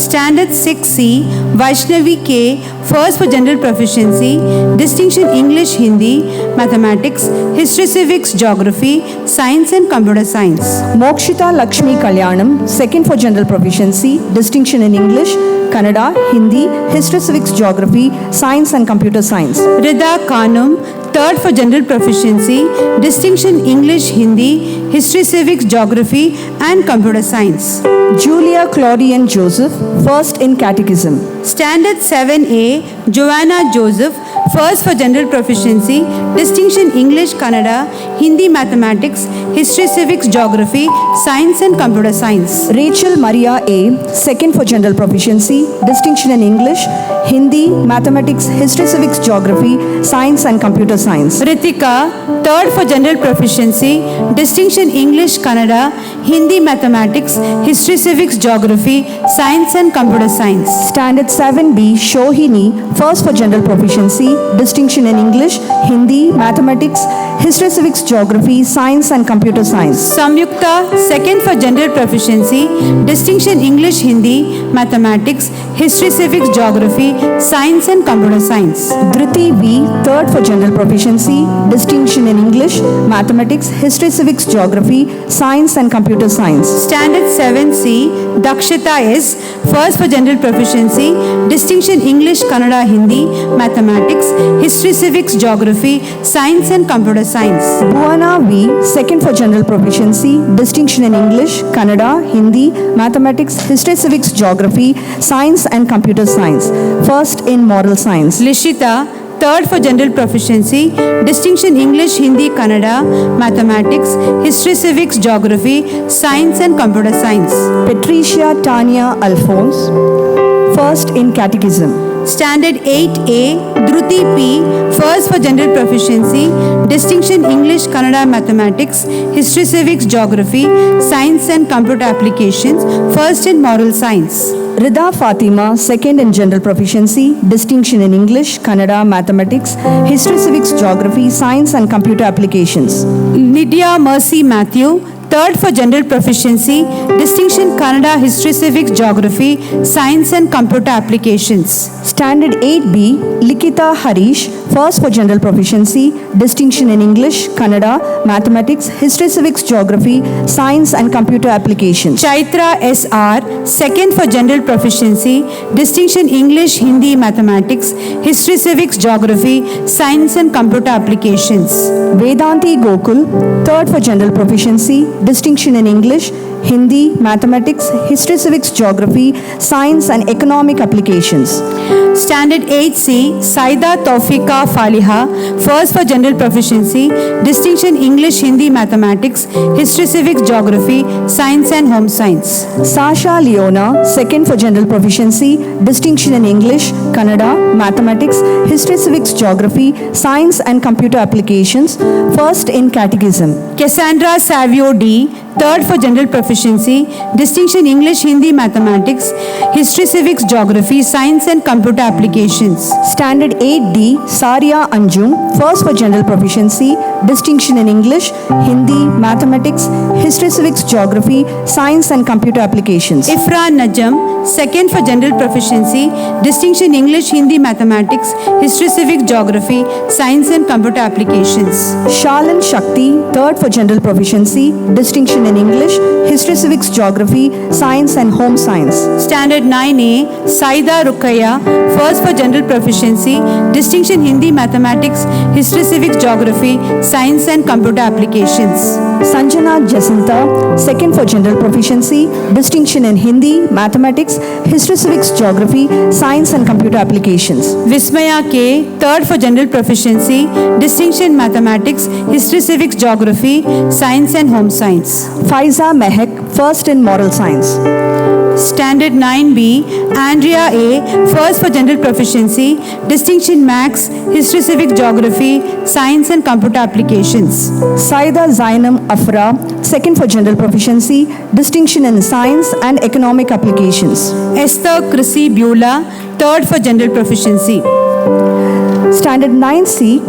Standard 6C, Vaishnavi K, first for General Proficiency, Distinction English, Hindi, Mathematics, History, Civics, Geography, Science and Computer Science. Mokshita Lakshmi Kalyanam, second for General Proficiency, Distinction in English, Kannada, Hindi, History, Civics, Geography, Science and Computer Science. Rida Kanum, third for General Proficiency, Distinction English, Hindi, History, Civics, Geography and Computer Science. Julia Claudian Joseph, first in Catechism. Standard 7A, Joanna Joseph, first for General Proficiency, Distinction English, Kannada, Hindi, Mathematics, History, Civics, Geography, Science and Computer Science. Rachel Maria A, second for General Proficiency, Distinction in English, Hindi, Mathematics, History, Civics, Geography, Science and Computer Science. Ritika, third for General Proficiency, Distinction English, Kannada, Hindi, Mathematics, History, Civics, Geography, Science and Computer Science. Standard 7B, Shohini, first for General Proficiency, Distinction in English, Hindi, Mathematics, History, Civics, Geography, Science and Computer Science. Samyukta, second for General Proficiency, Distinction English, Hindi, Mathematics, History, Civics, Geography, Science and Computer Science. Dhriti V, third for General Proficiency, Distinction in English, Mathematics, History, Civics, Geography, Science and Computer Science. Standard 7C, Dakshita S, first for General Proficiency, Distinction English, Kannada, Hindi, Mathematics, History, Civics, Geography, Science and Computer Science. Bhuwana V, second for General Proficiency, Distinction in English, Kannada, Hindi, Mathematics, History, Civics, Geography, Science and Computer Science, first in Moral Science. Lishita, third for General Proficiency, Distinction English, Hindi, Kannada, Mathematics, History, Civics, Geography, Science and Computer Science. Patricia Tanya Alphonse, first in Catechism. Standard 8A, Dhruti P, first for General Proficiency, Distinction English, Kannada, Mathematics, History, Civics, Geography, Science and Computer Applications, first in Moral Science. Rida Fatima, second in General Proficiency, Distinction in English, Kannada, Mathematics, History, Civics, Geography, Science and Computer Applications. Lydia Mercy Matthew, Third for General Proficiency, Distinction Kannada History Civics Geography, Science and Computer Applications. Standard 8B, Likita Harish, first for General Proficiency, Distinction in English, Kannada, Mathematics, History Civics Geography, Science and Computer Applications. Chaitra S.R., second for General Proficiency, Distinction English, Hindi, Mathematics, History Civics Geography, Science and Computer Applications. Vedanti Gokul, third for General Proficiency, Distinction in English, Hindi, Mathematics, History Civics Geography, Science and Economic Applications. Standard 8C, Saida Taufika Faliha, first for General Proficiency, Distinction English, Hindi, Mathematics, History Civics Geography, Science and Home Science. Sasha Leona, second for General Proficiency, Distinction in English, Kannada, Mathematics, History Civics Geography, Science and Computer Applications, first in Catechism. Cassandra Savio D, third for General Proficiency, Distinction English, Hindi, Mathematics, History Civics Geography, Science and Computer Applications. Standard 8D, Saria Anjum, first for General Proficiency, Distinction in English, Hindi, Mathematics, History Civics Geography, Science and Computer Applications. Ifra Najam, second for General Proficiency, Distinction English, Hindi, Mathematics, History Civics Geography, Science and Computer Applications. Shalan Shakti, third for General Proficiency, Distinction in English, History Civics Geography, Science and Home Science. Standard 9A, Saida Rukaya, first for General Proficiency, Distinction Hindi, Mathematics, History Civics Geography, Science and Computer Applications. Sanjana Jacinta, second for General Proficiency, Distinction in Hindi, Mathematics, History Civics Geography, Science and Computer Applications. Vismaya K, third for General Proficiency, Distinction Mathematics, History Civics Geography, Science and Home Science. Faiza Mehak, first in Moral Science. Standard 9B, Andrea A, first for General Proficiency, Distinction Max, History Civics Geography, Science and Computer Applications. Saida Zainam Afra, second for General Proficiency, Distinction in Science and Economic Applications. Esther Chrissy Beulah, third for General Proficiency. Standard 9C,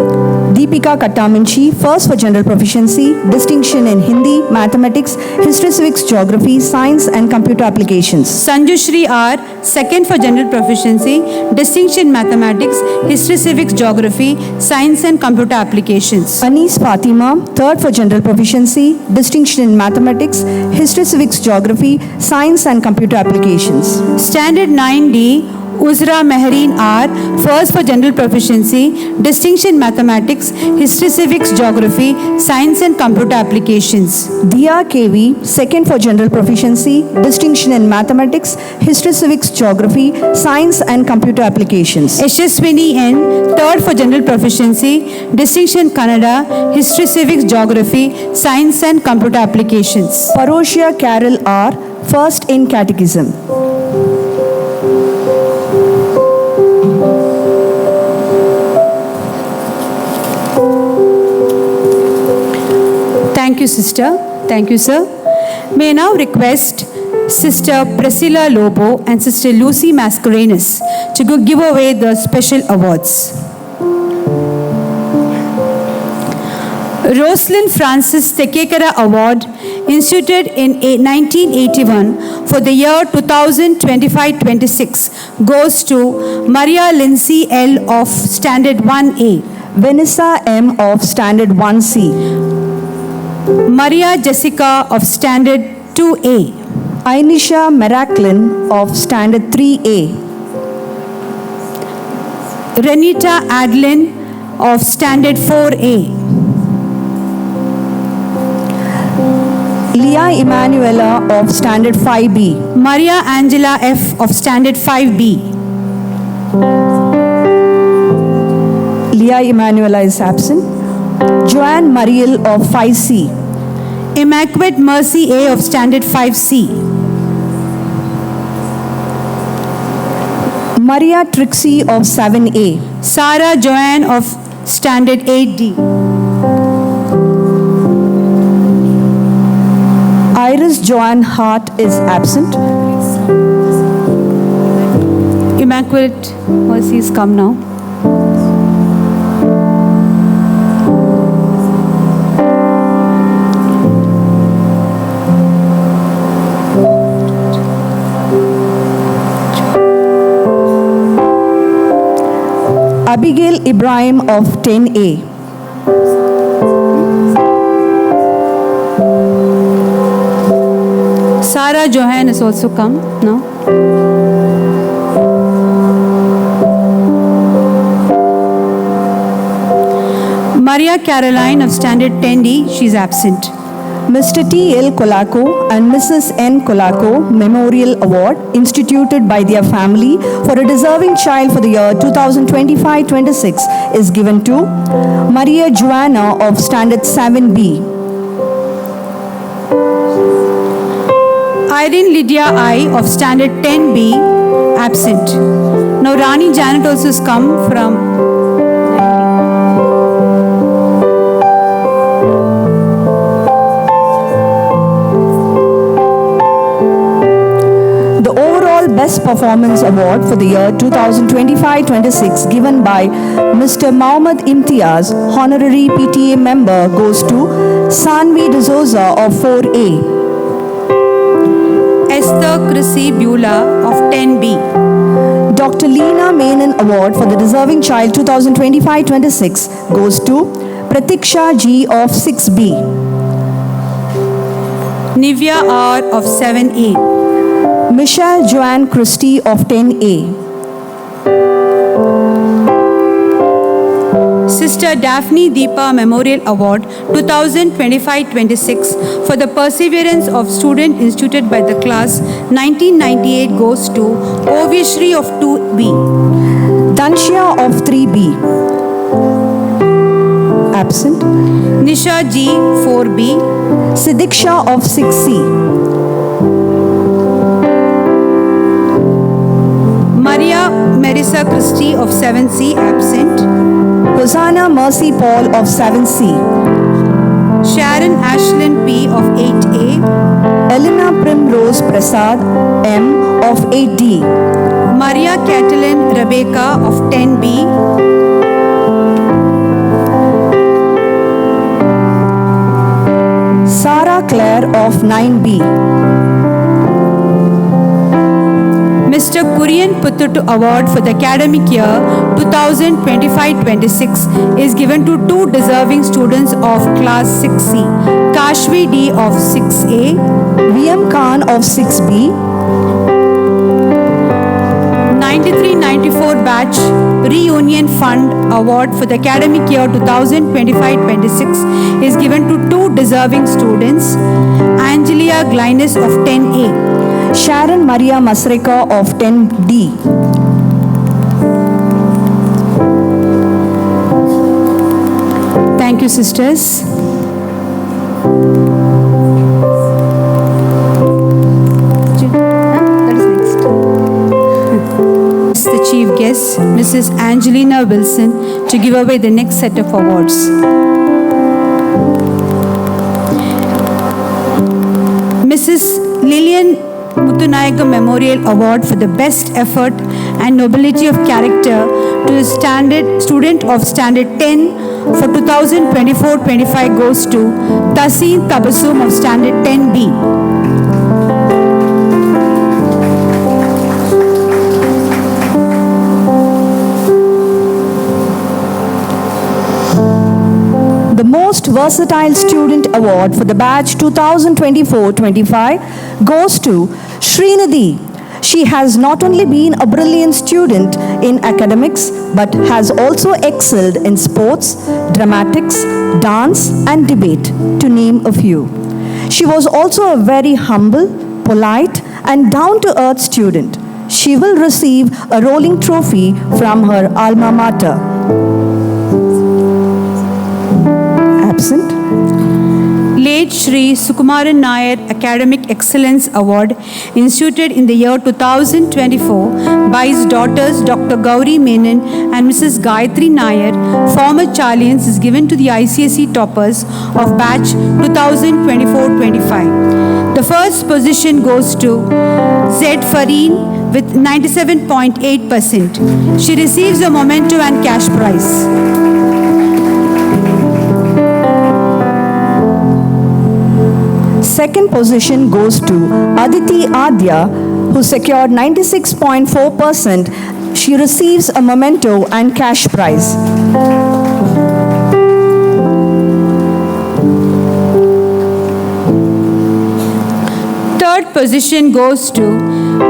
Deepika Kattaminchi, first for General Proficiency, Distinction in Hindi, Mathematics, History Civics Geography, Science and Computer Applications. Sanjushri R, second for General Proficiency, Distinction Mathematics, History Civics Geography, Science and Computer Applications. Anis Fatima, third for General Proficiency, Distinction in Mathematics, History Civics Geography, Science and Computer Applications. Standard 9D, Uzra Mehreen R, first for General Proficiency, Distinction Mathematics, History Civics Geography, Science and Computer Applications. Diya KV, second for General Proficiency, Distinction in Mathematics, History Civics Geography, Science and Computer Applications. Yashaswini N, third for General Proficiency, Distinction Kannada, History Civics Geography, Science and Computer Applications. Parosia Carol R, first in Catechism. Thank you, sister. Thank you, sir. May I now request Sister Precilla Lobo and Sister Lucy Mascarenhas to give away the special awards. Rosalind Francis Tekekara Award, instituted in 1981 for the year 2025-26, goes to Maria Lindsay L. of Standard 1A. Vanessa M. of Standard 1C. Maria Jessica of Standard 2A. Ainisha Meraklin of Standard 3A. Renita Adeline of Standard 4A. Leah Emanuela of Standard 5B. Maria Angela F. of Standard 5B. Leah Emanuela is absent. Joanne Mariel of 5C. Immaculate Mercy A. of Standard 5C. Maria Trixie of 7A. Sarah Joanne of Standard 8D. Iris Joanne Hart is absent. Immaculate Mercy is come now. Abigail Ibrahim of 10A. Sarah Johan has also come now. Maria Caroline of Standard 10D, she's absent. Mr. T.L. Kolako and Mrs. N. Kolako Memorial Award instituted by their family for a deserving child for the year 2025-26 is given to Maria Joanna of Standard 7B. Irene Lydia I of Standard 10B, absent. Now Rani Janet also has come from. The overall Best Performance Award for the year 2025-26 given by Mr. Mohammad Imtiaz, Honorary PTA Member, goes to Sanvi D'Souza of 4A. Esther Chrissy Beulah of 10B. Dr. Leena Menon Award for the Deserving Child 2025-26 goes to Pratiksha G of 6B. Nivya R of 7A. Michelle Joanne Christie of 10A. Sister Daphne Deepa Memorial Award 2025-26 for the perseverance of student instituted by the class 1998 goes to Ovyashri of 2B. Danshya of 3B. Absent. Nisha G 4B. Sidiksha of 6C. Maria Marissa Christie of 7C, absent. Hosanna Mercy Paul of 7C. Sharon Ashlyn P of 8A. Elena Primrose Prasad M of 8D. Maria Catalin Rebecca of 10B. Sarah Claire of 9B. Mr. Kurian Puthutu Award for the academic year 2025-26 is given to two deserving students of class 6C, Kashvi D of 6A, VM Khan of 6B, 93-94 batch Reunion Fund Award for the academic year 2025-26 is given to two deserving students, Angelia Glynis of 10A, Sharon Maria Masreka of 10D. Thank you, sisters. The chief guest, Mrs. Angelina Wilson, to give away the next set of awards. Mrs. Lillian Muthunayaga Memorial Award for the best effort and nobility of character to the student of Standard 10 for 2024-25 goes to Tasin Tabasum of Standard 10B. The Most Versatile Student Award for the batch 2024-25 goes to Srinidhi. She has not only been a brilliant student in academics, but has also excelled in sports, dramatics, dance, and debate, to name a few. She was also a very humble, polite, and down-to-earth student. She will receive a rolling trophy from her alma mater. Absent. Late Shri Sukumaran Nair Academic Excellence Award instituted in the year 2024 by his daughters Dr. Gauri Menon and Mrs. Gayatri Nair, former Charlians, is given to the ICSE Toppers of batch 2024-25. The first position goes to Z. Fareen with 97.8%. She receives a memento and cash prize. Second position goes to Aditi Adya, who secured 96.4%. she receives a memento and cash prize. Third position goes to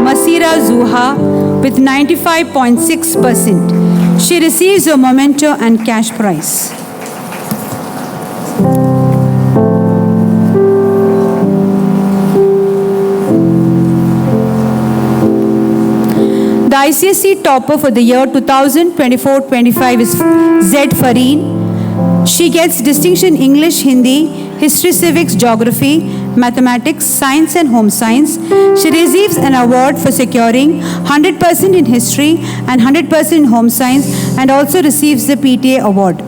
Masira Zuha with 95.6%. She receives a memento and cash prize. The ICSE topper for the year 2024-25 is Z. Fareen. She gets distinction English, Hindi, History, Civics, Geography, Mathematics, Science and Home Science. She receives an award for securing 100% in History and 100% in Home Science, and also receives the PTA Award.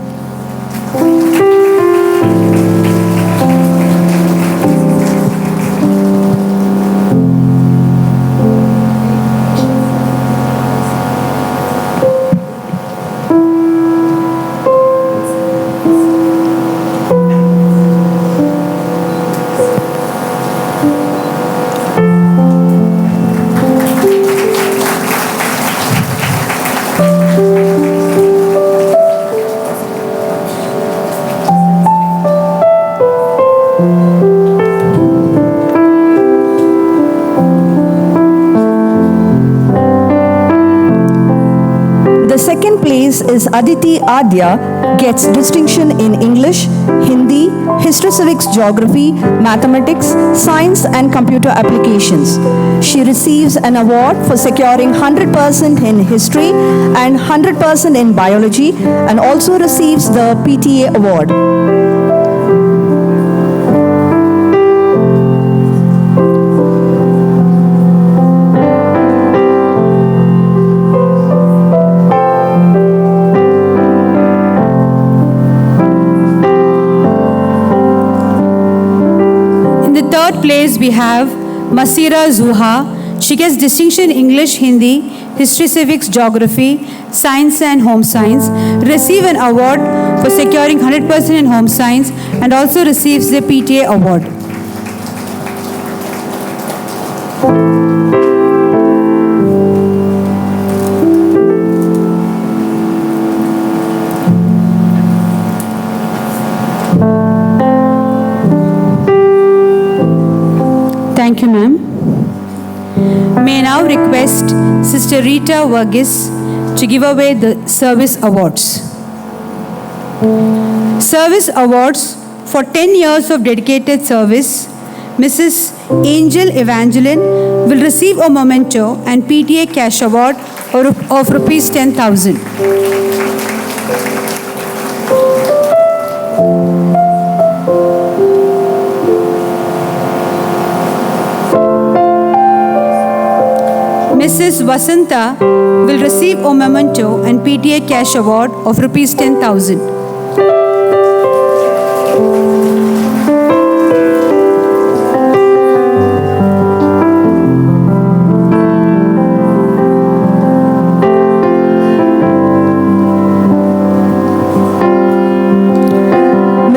Is Aditi Adya, gets distinction in English, Hindi, History, Civics, Geography, Mathematics, Science and Computer Applications. She receives an award for securing 100% in History and 100% in Biology, and also receives the PTA Award. Place we have Masira Zuha. She gets distinction English, Hindi, History, Civics, Geography, Science and Home Science. Receive an award for securing 100% in Home Science, and also receives the PTA Award. Thank you, ma'am. May I now request Sister Rita Varghese to give away the Service Awards. Service Awards for 10 years of dedicated service. Mrs. Angel Evangeline will receive a memento and PTA Cash Award of rupees 10,000. Mrs. Vasanta will receive a memento and PTA Cash Award of rupees 10,000.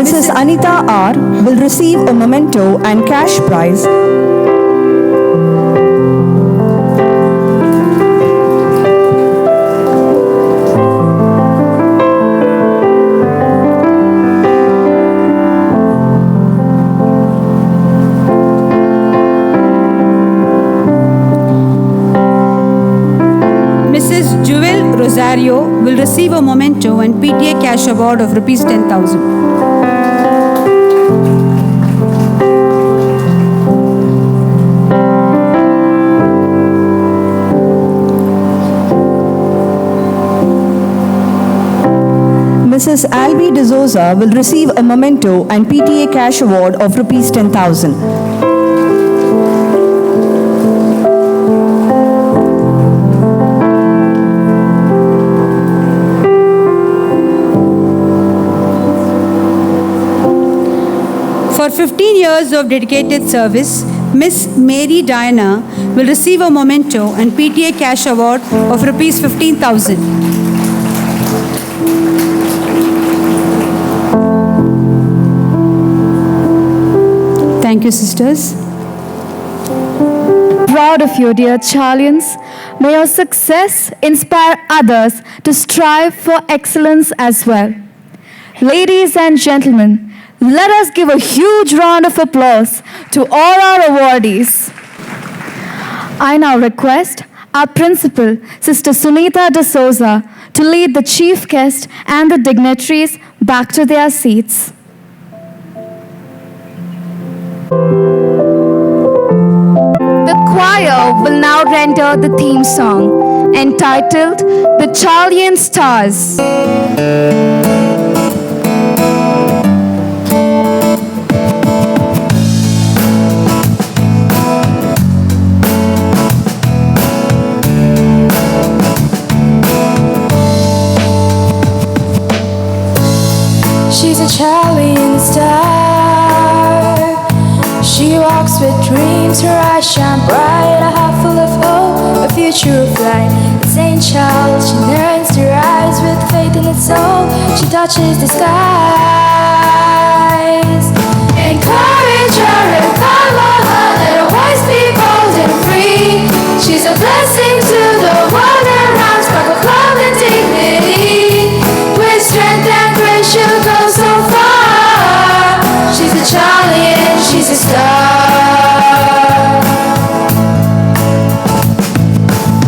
Mrs. Anita R. will receive a memento and cash prize. Will receive a memento and PTA Cash Award of rupees 10,000. Mrs. Albi D'Souza will receive a memento and PTA Cash Award of rupees 10,000. For 15 years of dedicated service, Miss Mary Diana will receive a memento and PTA Cash Award of rupees 15,000. Thank you, sisters. proud of you, dear Charlians. May your success inspire others to strive for excellence as well. Ladies and gentlemen, let us give a huge round of applause to all our awardees. I now request our principal, Sister Sunita D'Souza, to lead the chief guest and the dignitaries back to their seats. The choir will now render the theme song entitled The Charlian Stars. She's a Charlian star. She walks with dreams, her eyes shine bright, a heart full of hope, a future of light. The St. Charles, she turns her eyes with faith in its soul. She touches the skies. Encourage her, empower her, let her voice be bold and free. She's a blessing to the world around, spark of love and dignity. With strength and grace, she'll go so far. She's a Charlian, she's a star.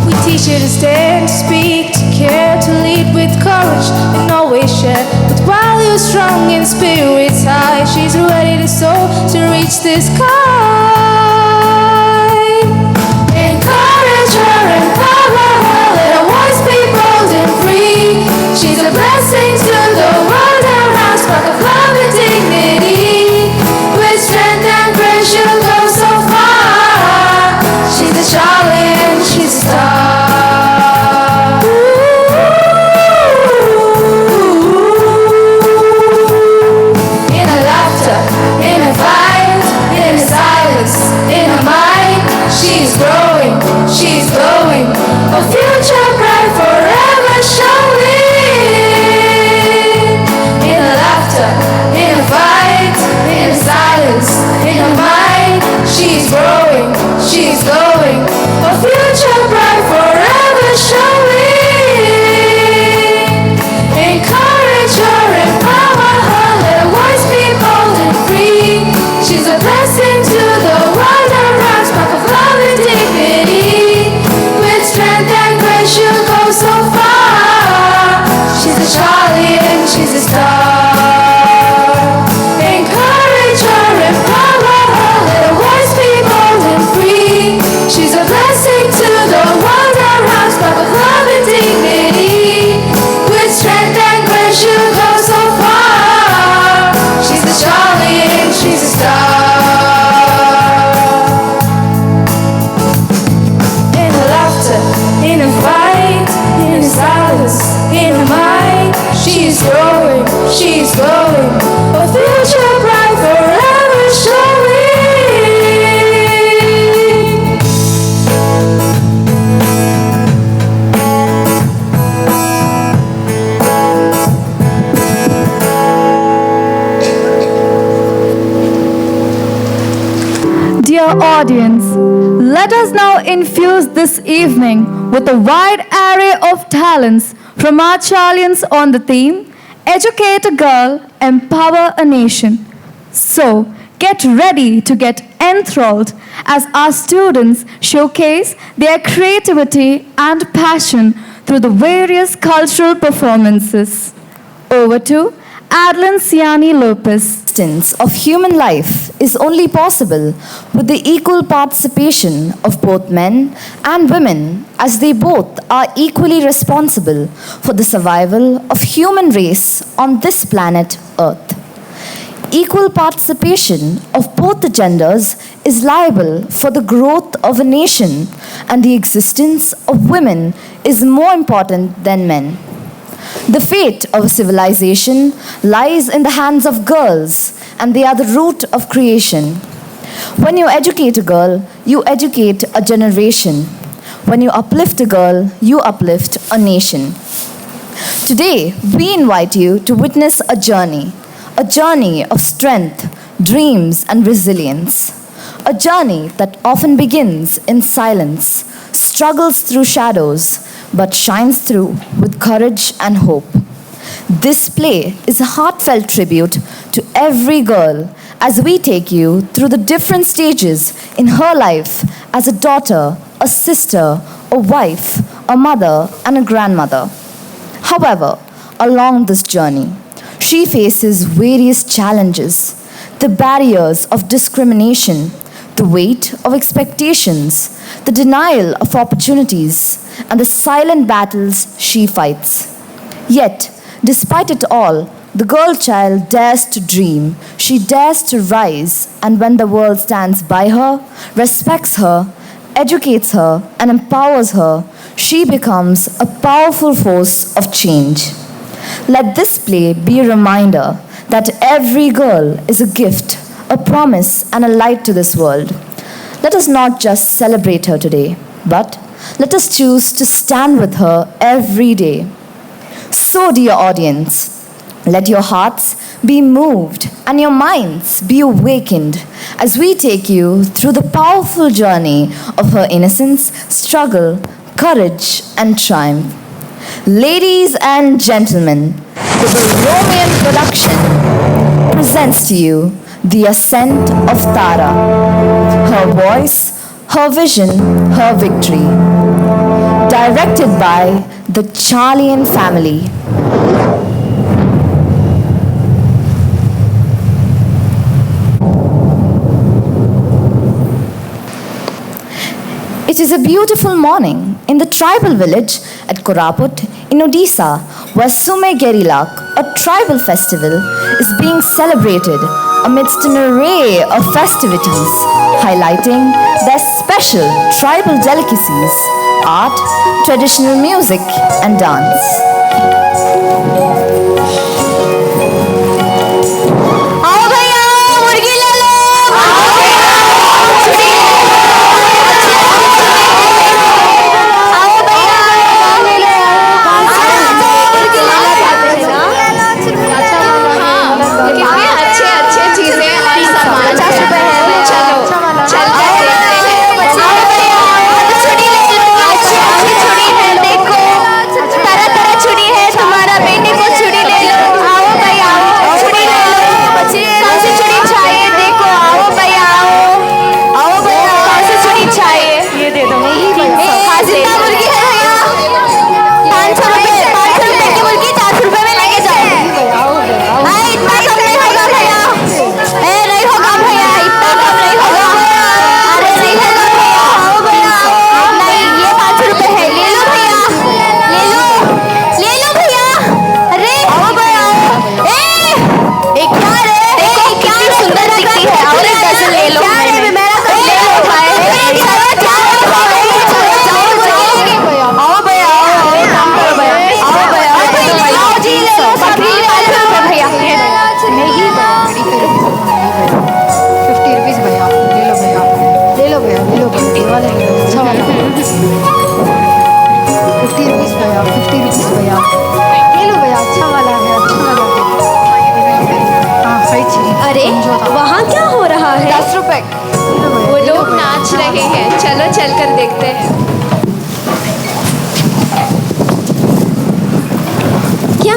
We teach her to stand, to speak, to care, to lead with courage and always share. But while you're strong in spirits high, she's ready to soar, to reach the sky. Encourage her, empower her, let her voice be bold and free. She's a blessing to the world around, spark of love and dignity. With strength and grace, she'll go so far. She's a Charlian, she's a star. In her laughter, in her fight, in her silence, in her mind, she's growing, she's glowing. A future bright, forever showing. In her laughter, in her fight, in her silence, in her mind, she's growing, she's glowing. A future bright, forever showing. Encourage her, empower her, let her voice be bold and free. She's a blessing to the world around, spark of love and dignity. With strength and grace, she'll go so far. She's a Charlian, she's a star. Encourage her, empower her, let her voice be bold and free. She's a blessing to the world around, spark of love and dignity. With strength and grace, she'll go so far. She's a Charlian, she's a star. In her laughter, in her fight, in her silence, in her mind, she's growing, she's glowing. A future bright, forever showing. Dear audience, let us now infuse this evening with a wide array of talents from our Charlians on the theme, Educate a Girl, Empower a Nation. So, get ready to get enthralled as our students showcase their creativity and passion through the various cultural performances. Over to Adeline Ciani Lopez. Of human life is only possible with the equal participation of both men and women, as they both are equally responsible for the survival of human race on this planet Earth. Equal participation of both the genders is liable for the growth of a nation, and the existence of women is more important than men. The fate of a civilization lies in the hands of girls, and they are the root of creation. When you educate a girl, you educate a generation. When you uplift a girl, you uplift a nation. Today, we invite you to witness a journey of strength, dreams, and resilience. A journey that often begins in silence, struggles through shadows, but shines through with courage and hope. This play is a heartfelt tribute to every girl as we take you through the different stages in her life as a daughter, a sister, a wife, a mother, and a grandmother. However, along this journey, she faces various challenges, the barriers of discrimination, the weight of expectations, the denial of opportunities, and the silent battles she fights. Yet, despite it all, the girl child dares to dream, she dares to rise, and when the world stands by her, respects her, educates her, and empowers her, she becomes a powerful force of change. Let this play be a reminder that every girl is a gift, a promise, and a light to this world. Let us not just celebrate her today, but let us choose to stand with her every day. So, dear audience, let your hearts be moved and your minds be awakened as we take you through the powerful journey of her innocence, struggle, courage, and triumph. Ladies and gentlemen, the Borromeo production presents to you The Ascent of Tara. Her voice, her vision, her victory. Directed by the Charlian family. It is a beautiful morning in the tribal village at Koraput in Odisha, where Sume Gerilak, a tribal festival, is being celebrated amidst an array of festivities, highlighting their special tribal delicacies, art, traditional music, and dance.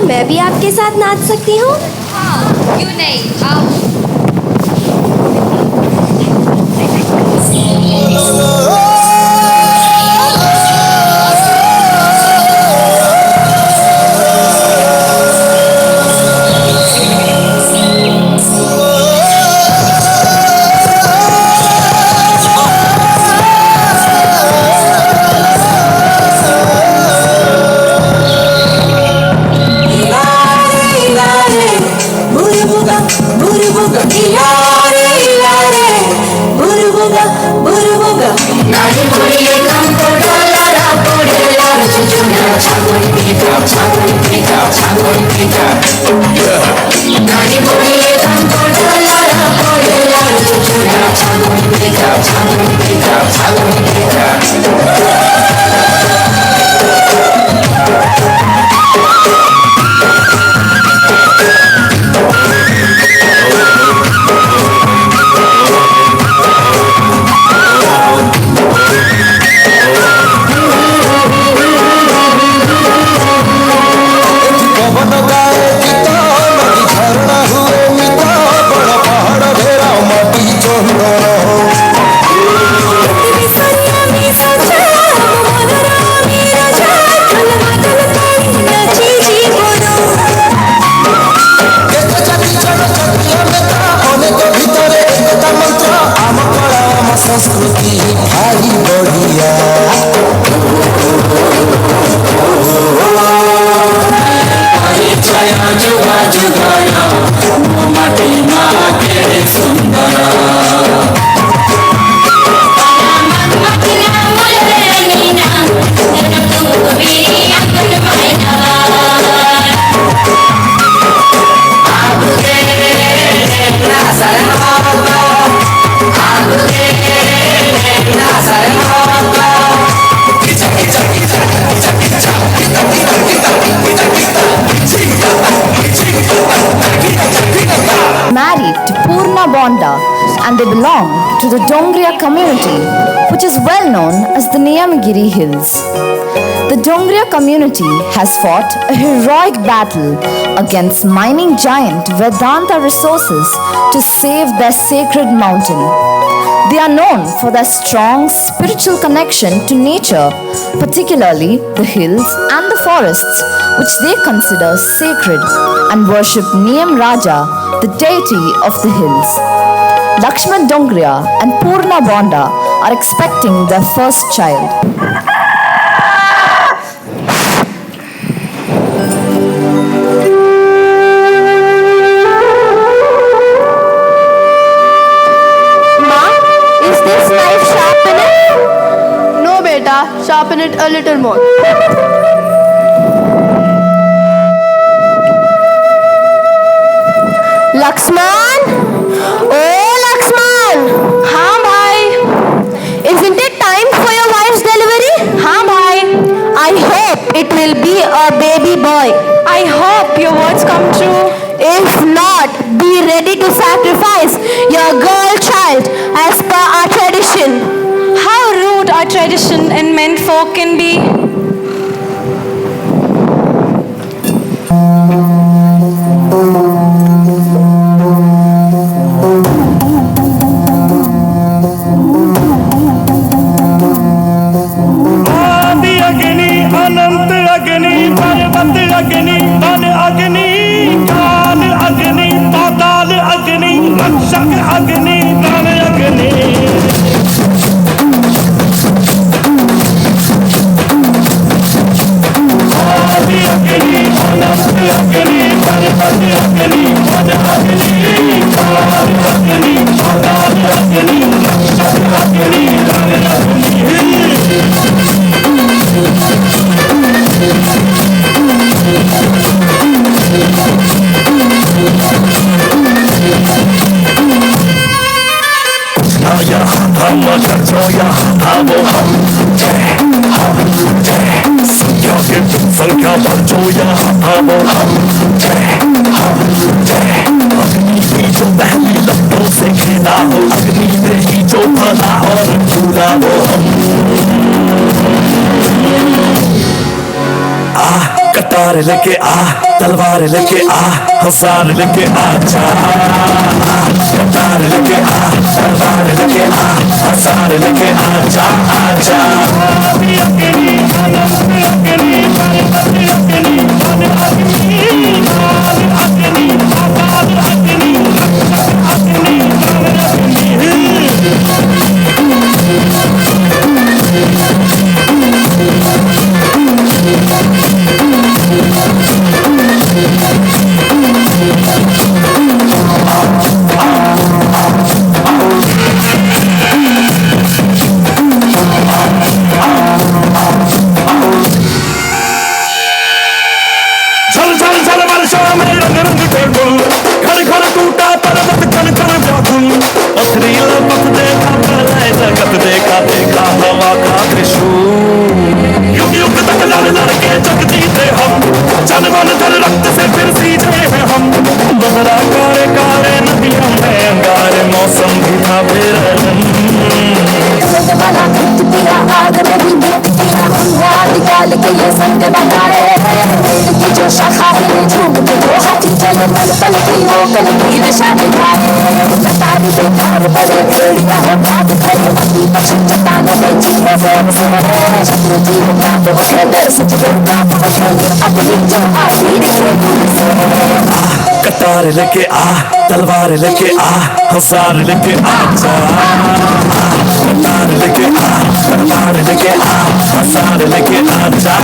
मैं भी आपके साथ नाच सकती हूँ? हाँ, क्यों नहीं, आओ। Buri buga to the Dongriya community, which is well known as the Niyamagiri Hills. The Dongriya community has fought a heroic battle against mining giant Vedanta Resources to save their sacred mountain. They are known for their strong spiritual connection to nature, particularly the hills and the forests, which they consider sacred, and worship Niyam Raja, the deity of the hills. Lakshman Dongriya and Purna Bonda are expecting their first child. Sharpen it a little more. Lakshman? Oh, Lakshman! Haan, bhai. Isn't it time for your wife's delivery? Haan, bhai. I hope it will be a baby boy. I hope your words come true. If not, be ready to sacrifice your girl child as per our tradition. How rude our tradition and men folk can be. Adi Agni, Anant Agni, Parvat Agni, Man Agni, Kan Agni, Patal Agni, Rakshak Agni, Man Agni. संख्या बचोया हम अग्नि जो पहली लपटों से खेला हो अग्नि में ही जो फला और पूरा वो कटार लेके तलवार लेके हसार लेके जा कटार लेके तलवार लेके हसार लेके जा कटार लेके तलवार लेके हसार लेके जा कटार लेके तलवार लेके हसार लेके जा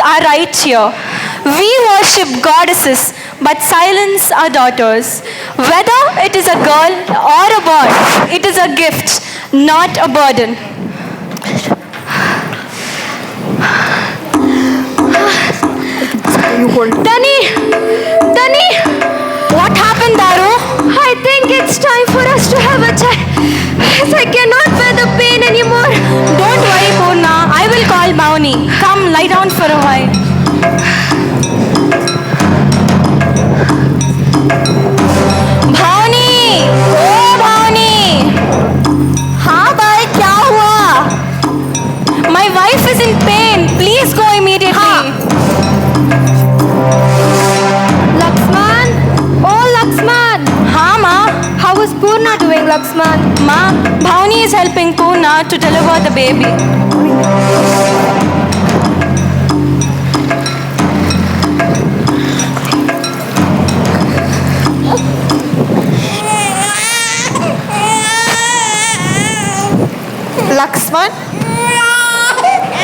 Are right here. We worship goddesses, but silence our daughters. Whether it is a girl or a boy, it is a gift, not a burden. You hold. Dani! Dani! What happened, Daru? I think it's time for us to have a chat. As I cannot bear the pain anymore. Don't worry, Purna. I will call Bhavani. Come, lie down for a while. Bhavani! Oh, Bhavani! हाँ भाई क्या हुआ? My wife is in pain. Please go immediately. Lakshman? Oh, Lakshman! हाँ माँ. How is Purna doing, Lakshman? माँ, Bhavani is helping Purna to deliver the baby. Lakshman,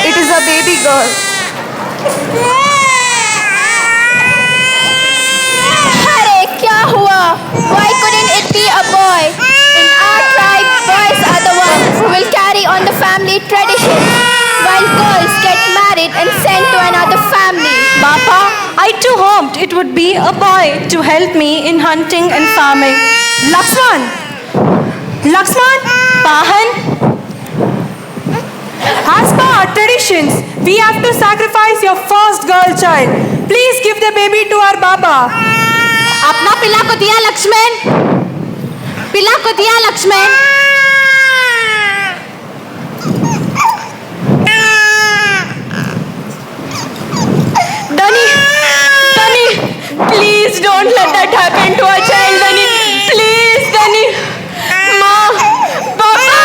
it is a baby girl. Hare, kya hua? Why couldn't it be a boy? In our tribe, boys are the ones who will carry on the family tradition, while girls get married and sent to another family. Bapa, I too hoped it would be a boy to help me in hunting and farming. Lakshman! Lakshman! Pahan! As per our traditions, we have to sacrifice your first girl child. Please give the baby to our Baba. अपना पिला को दिया लक्ष्मण. पिला को दिया Lakshman. Dani, Dani, please don't let that happen to our child, Dani. Please, Dani. माँ, पापा,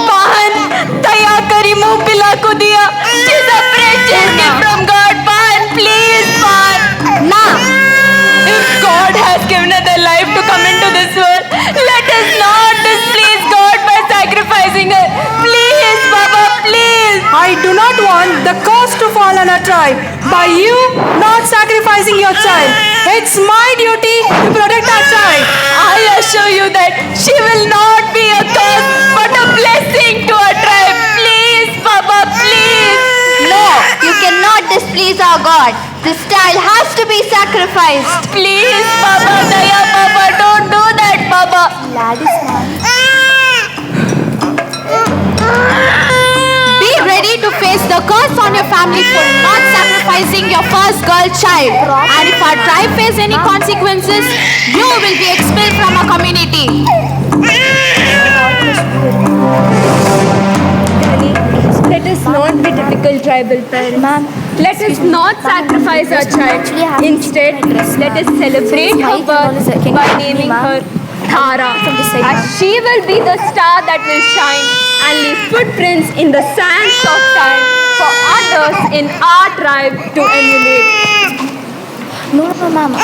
पाहन, दया करी मुँह पिला को दिया. She's a precious gift from God, Pahan. Please, Pahan. ना. If God has given us a life to come into this world, let us not displease God by sacrificing her. Please, Baba, please. I do not want the curse to fall on our tribe by you not sacrificing your child. It's my duty to protect our child. I assure you that she will not be a curse but a blessing to our tribe. Please, Baba, please. No, you cannot displease our God. This child has to be sacrificed. Please, Baba, Daya, Baba, don't do that, Baba. Be ready to face the curse on your family for not sacrificing your first girl child. And if our tribe face any consequences, you will be expelled from our community. Let us not be typical tribal parents. Let us not sacrifice our child. Instead, let us celebrate her birth by naming her Thara, as she will be the star that will shine and leave footprints in the sands of time for others in our tribe to emulate. No, Mama.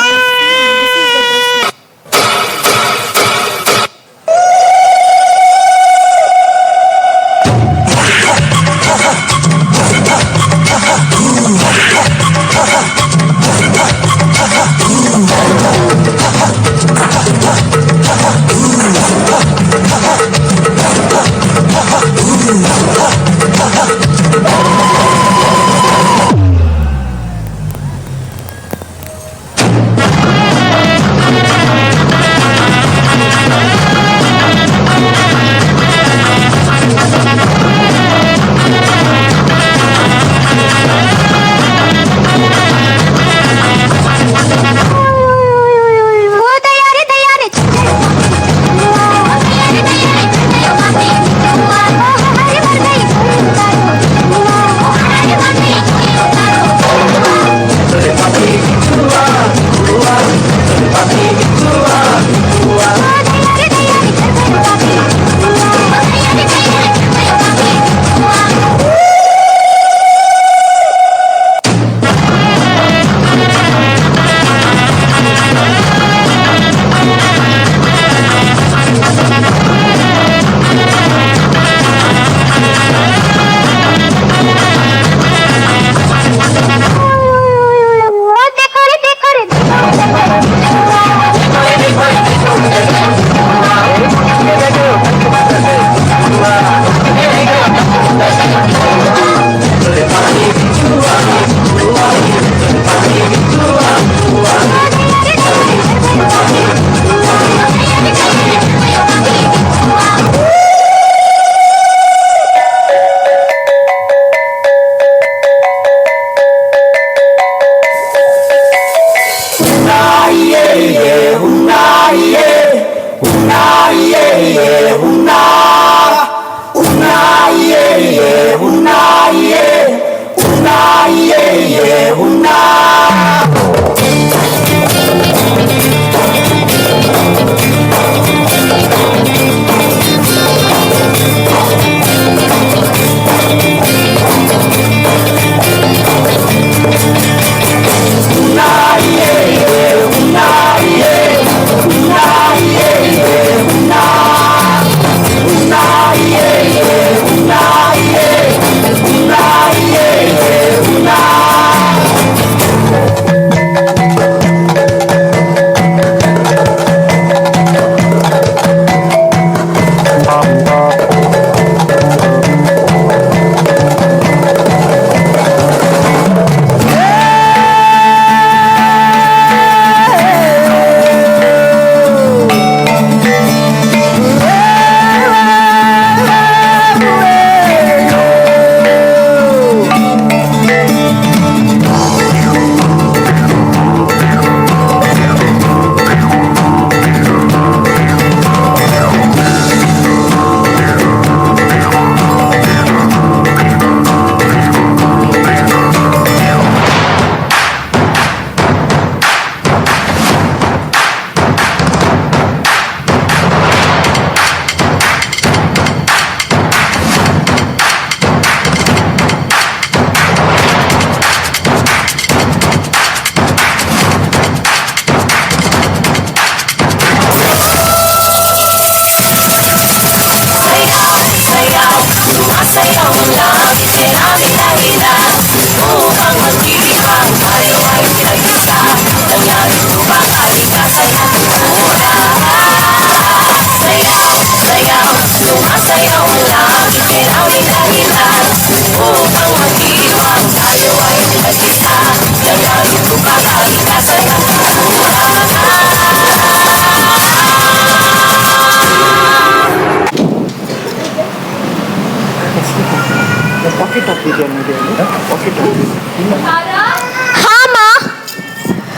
हाँ माँ.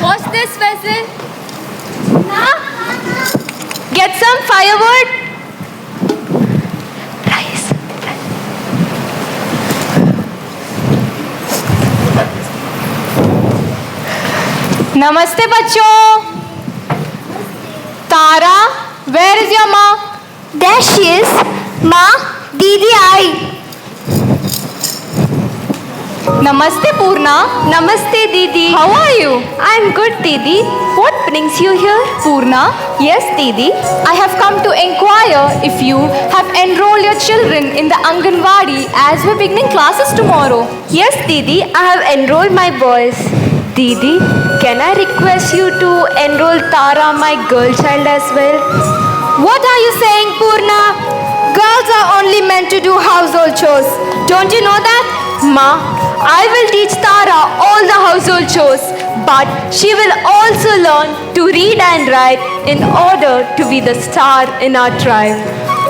What's this vessel? Huh? Get some firewood. Rice. Namaste bachcho. Tara, where is your ma? There she is. Ma, Didi I. Namaste Purna. Namaste Didi. How are you? I'm good Didi. What brings you here? Purna, yes Didi. I have come to inquire if you have enrolled your children in the Anganwadi as we're beginning classes tomorrow. Yes Didi, I have enrolled my boys. Didi, can I request you to enroll Tara, my girl child as well? What are you saying, Purna? Girls are only meant to do household chores. Don't you know that? Ma, I will teach Tara all the household chores, but she will also learn to read and write in order to be the star in our tribe.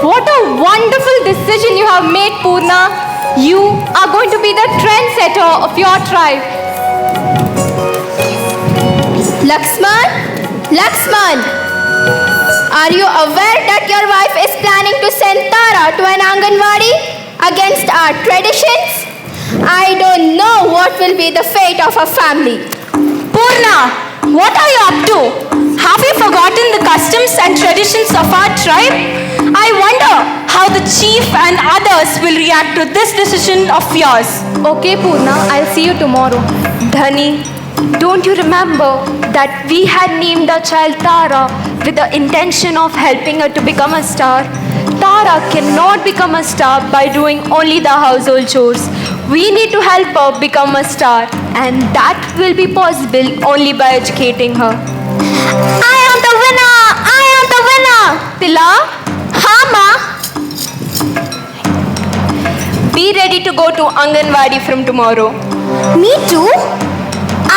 What a wonderful decision you have made, Purna. You are going to be the trendsetter of your tribe. Laxman, are you aware that your wife is planning to send Tara to an Anganwadi against our traditions? I don't know what will be the fate of our family. Purna, what are you up to? Have you forgotten the customs and traditions of our tribe? I wonder how the chief and others will react to this decision of yours. Okay, Purna, I'll see you tomorrow. Dhani, don't you remember that we had named our child Tara with the intention of helping her to become a star? Tara cannot become a star by doing only the household chores. We need to help her become a star, and that will be possible only by educating her. I am the winner! I am the winner! Tila, हाँ माँ. Be ready to go to Anganwadi from tomorrow. Me too.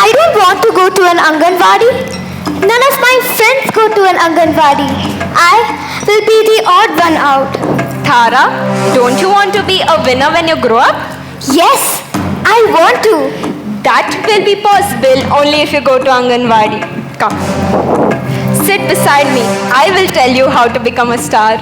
I don't want to go to an Anganwadi. None of my friends go to an Anganwadi. I will be the odd one out. Tara, don't you want to be a winner when you grow up? Yes, I want to. That will be possible only if you go to Anganwadi. Come. Sit beside me. I will tell you how to become a star.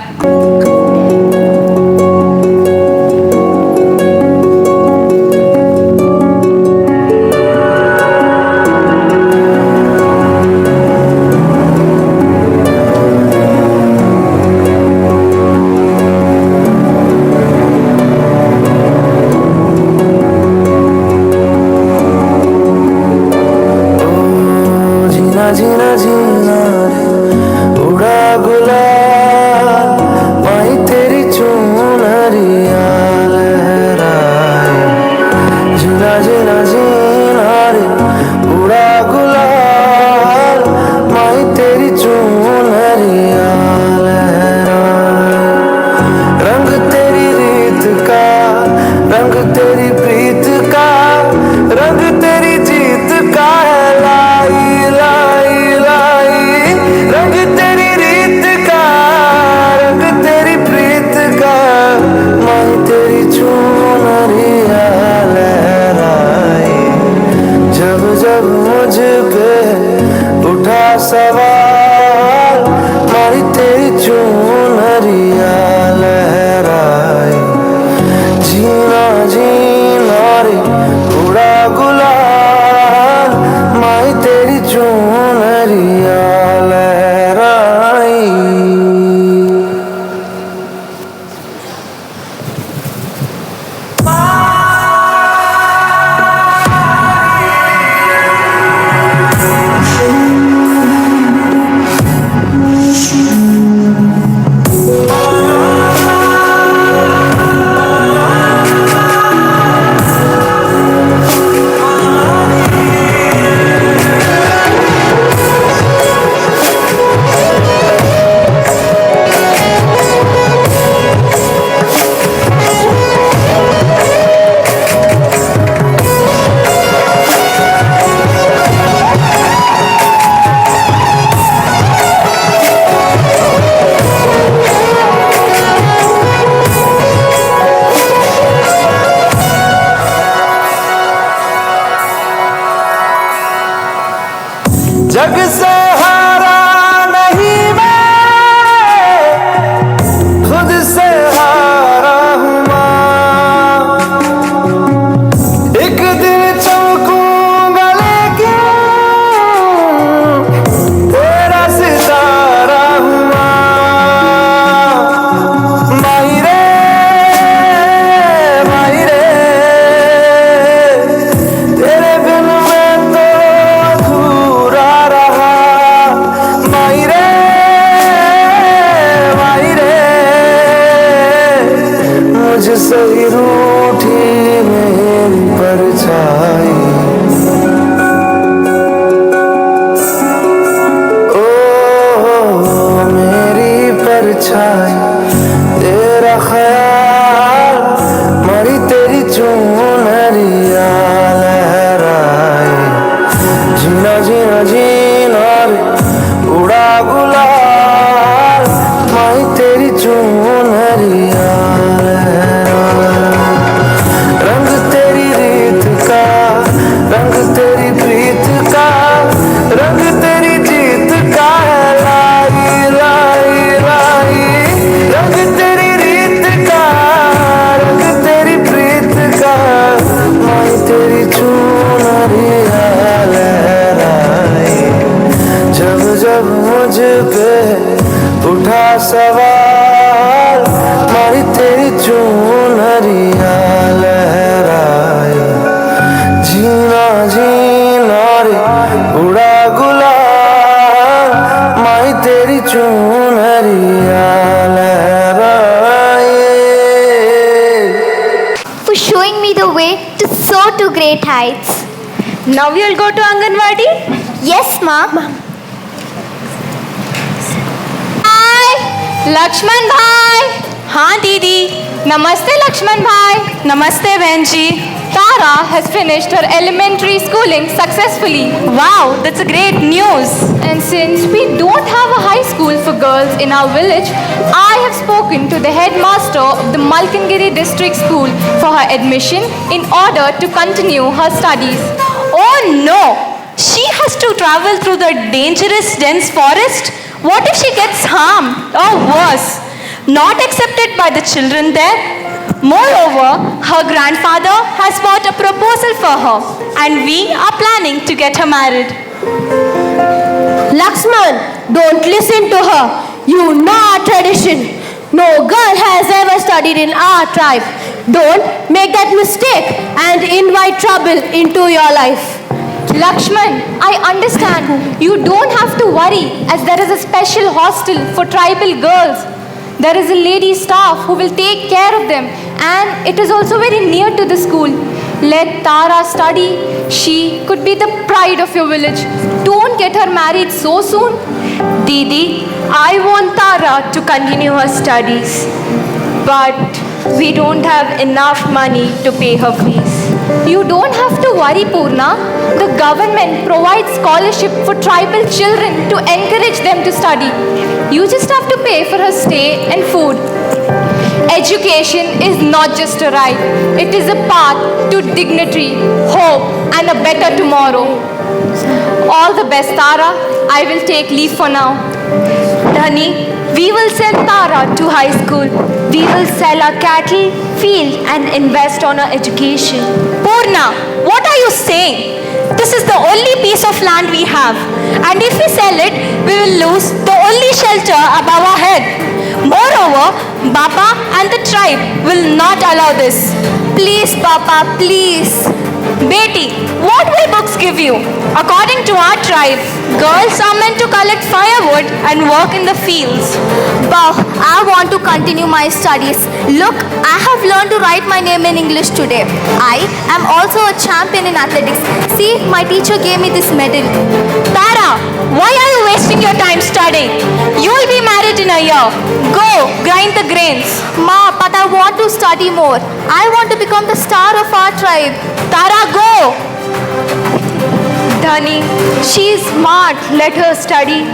Great heights. Now you'll go to Anganwadi? Yes, Ma. Hi, Lakshman Bhai. हाँ दीदी. Namaste Lakshman Bhai. Namaste Benji. Tara has finished her elementary schooling successfully. Wow, that's a great news. And since we don't have a high school for girls in our village, I have spoken to the headmaster of the Malkangiri district school for her admission in order to continue her studies. Oh no! She has to travel through the dangerous dense forest? What if she gets harmed or worse? Not accepted by the children there? Moreover, her grandfather has bought a proposal for her and we are planning to get her married. Lakshman, don't listen to her. You know our tradition. No girl has ever studied in our tribe. Don't make that mistake and invite trouble into your life. Lakshman, I understand. You don't have to worry as there is a special hostel for tribal girls. There is a lady staff who will take care of them and it is also very near to the school. Let Tara study. She could be the pride of your village. Don't get her married so soon. Didi, I want Tara to continue her studies. But we don't have enough money to pay her fees. You don't have to worry, Purna. The government provides scholarship for tribal children to encourage them to study. You just have to pay for her stay and food. Education is not just a right. It is a path to dignity, hope, and a better tomorrow. All the best, Tara. I will take leave for now. Dhani, we will send Tara to high school. We will sell our cattle, field and invest on her education. Purna, what are you saying? This is the only piece of land we have. And if we sell it, we will lose the only shelter above our head. Moreover, Bapa and the tribe will not allow this. Please, Bapa, please. Beti, what will books give you? According to our tribe, girls are meant to collect firewood and work in the fields. But I want to continue my studies. Look, I have learned to write my name in English today. I am also a champion in athletics. See, my teacher gave me this medal. Tara, why are you wasting your time studying? You will be married in a year. Go, grind the grains. Ma, but I want to study more. I want to become the star of our tribe. Tara, go. Dhani, she is smart. Let her study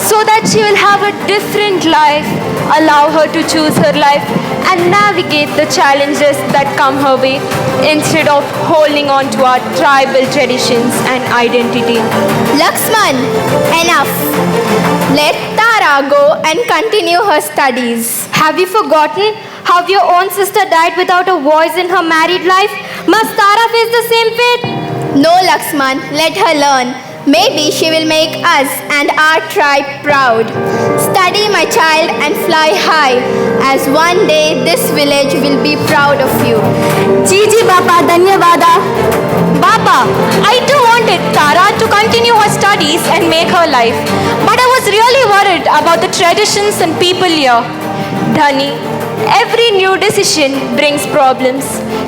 so that she will have a different life. Allow her to choose her life and navigate the challenges that come her way instead of holding on to our tribal traditions and identity. Lakshman, enough. Let Tara go and continue her studies. Have you forgotten how your own sister died without a voice in her married life? Must Tara face the same fate? No, Lakshman, let her learn. Maybe she will make us and our tribe proud. Study, my child, and fly high, as one day this village will be proud of you. Gigi Baba, Dhanyavada. Baba, I too wanted Tara to continue her studies and make her life. But I was really worried about the traditions and people here. Dhani, every new decision brings problems.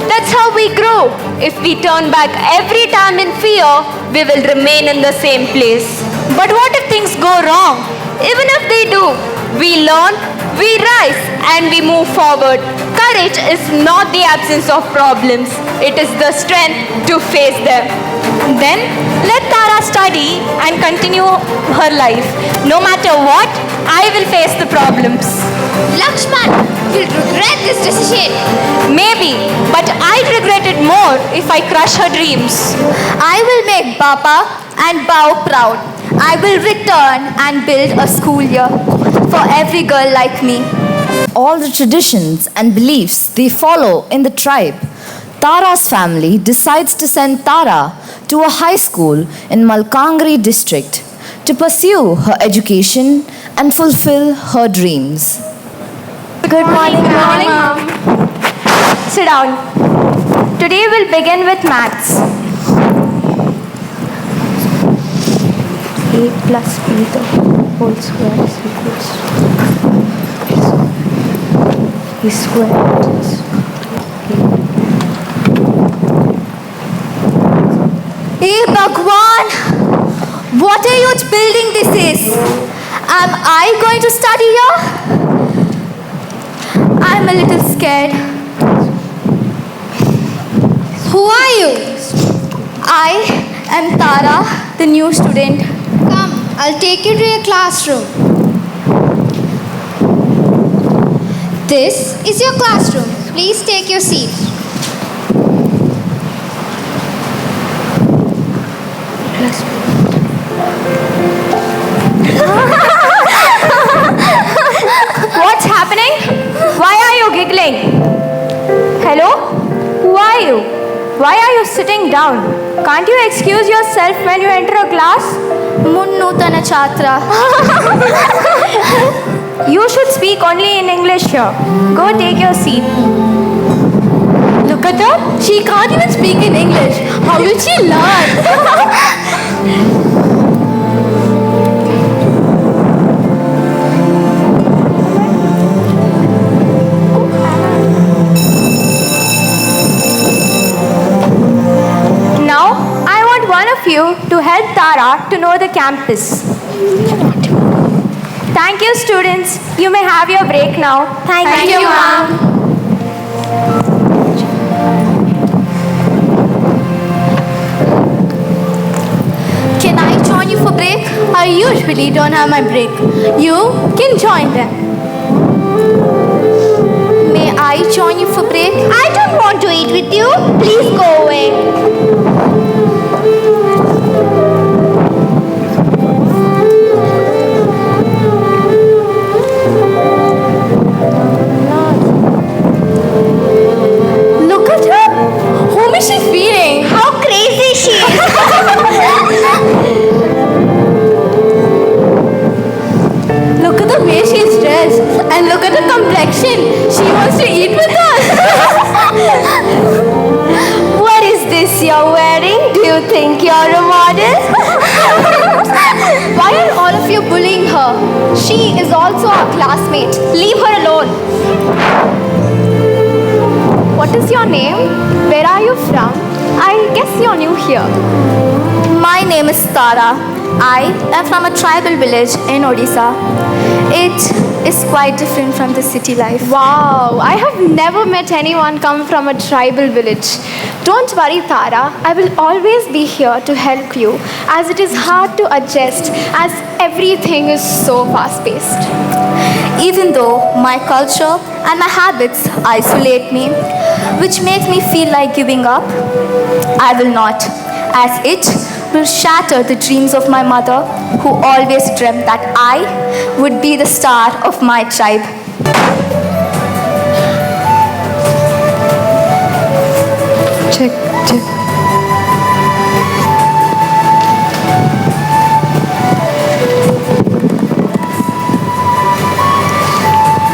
That's how we grow. If we turn back every time in fear, we will remain in the same place. But what if things go wrong? Even if they do, we learn, we rise, and we move forward. Courage is not the absence of problems. It is the strength to face them. Then, let Tara study and continue her life. No matter what, I will face the problems. Lakshman, you'll regret this decision. Maybe, but I'd regret it more if I crush her dreams. I will make Baba and Bao proud. I will return and build a school here for every girl like me. All the traditions and beliefs they follow in the tribe, Tara's family decides to send Tara to a high school in Malkangiri district to pursue her education and fulfill her dreams. Good morning, Mom. Sit down. Today we'll begin with maths. 8 plus b the whole square is equals to e square. Hey Bhagwan, what a huge building this is. Am I going to study here? I'm a little scared. Who are you? I am Tara, the new student. Come, I'll take you to your classroom. This is your classroom. Please take your seat. giggling? Hello? Who are you? Why are you sitting down? Can't you excuse yourself when you enter a class? Munnutana Chatra. You should speak only in English here. Go take your seat. Look at her. She can't even speak in English. How will she learn? Now, I want one of you to help Tara to know the campus. Thank you, students. You may have your break now. Thank you, ma'am. Can I join you for break? I usually don't have my break. You can join them. May I join you for break? I don't want to eat with you. Please go away. Look at her. Whom is she feeding? How crazy she is. Look at the way she's dressed. And look at her complexion. She wants to eat with us. What is this you're wearing? Do you think you're a model? Why are all of you bullying her? She is also our classmate. Leave her alone. What is your name? Where are you from? I guess you're new here. My name is Tara. I am from a tribal village in Odisha. It is quite different from the city life. Wow, I have never met anyone come from a tribal village. Don't worry, Tara. I will always be here to help you, as it is hard to adjust as everything is so fast-paced. Even though my culture and my habits isolate me, which makes me feel like giving up, I will not, as it will shatter the dreams of my mother, who always dreamt that I would be the star of my tribe. Check.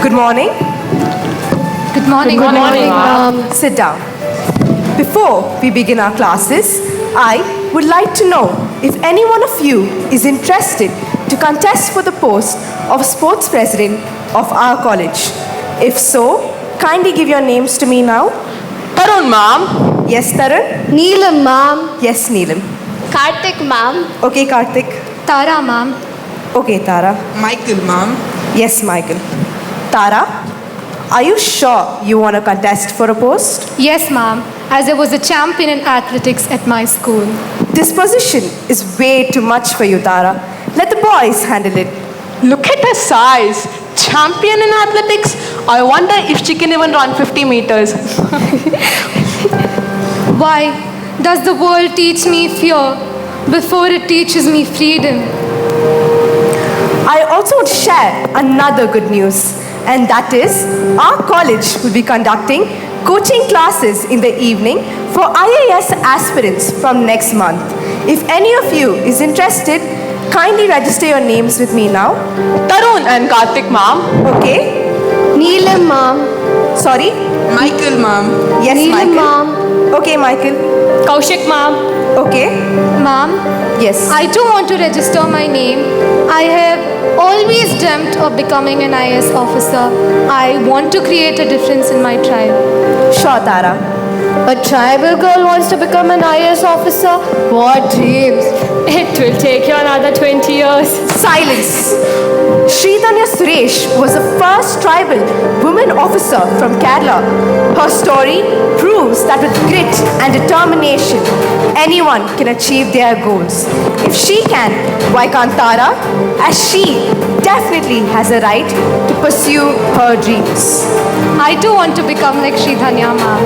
Good morning. Good morning. Good morning. Sit down. Before we begin our classes, I would like to know if any one of you is interested to contest for the post of sports president of our college. If so, kindly give your names to me now. Tarun, ma'am. Yes, Tarun. Neelam, ma'am. Yes, Neelam. Karthik, ma'am. Okay, Karthik. Tara, ma'am. Okay, Tara. Michael, ma'am. Yes, Michael. Tara, are you sure you want to contest for a post? Yes, ma'am, as I was a champion in athletics at my school. This position is way too much for you, Tara. Let the boys handle it. Look at her size. Champion in athletics? I wonder if she can even run 50 meters. Why does the world teach me fear before it teaches me freedom? I also want to share another good news, and that is our college will be conducting coaching classes in the evening for IAS aspirants from next month. If any of you is interested, kindly register your names with me now. Tarun and Karthik, ma'am. Okay. Neelam, ma'am. Sorry? Michael, ma'am. Yes, Neelam, Michael. ma'am. Okay, Michael. Kaushik, ma'am. Okay. Ma'am, Yes. I too want to register my name. I have always dreamt of becoming an IAS officer. I want to create a difference in my tribe. Sure, Tara. A tribal girl wants to become an IAS officer? What dreams! It will take you another 20 years. Silence. Sridhanya Suresh was the first tribal woman officer from Kerala. Her story proves that with grit and determination, anyone can achieve their goals. If she can, why can't Tara? As she definitely has a right to pursue her dreams. I too want to become like Sridhanya ma'am.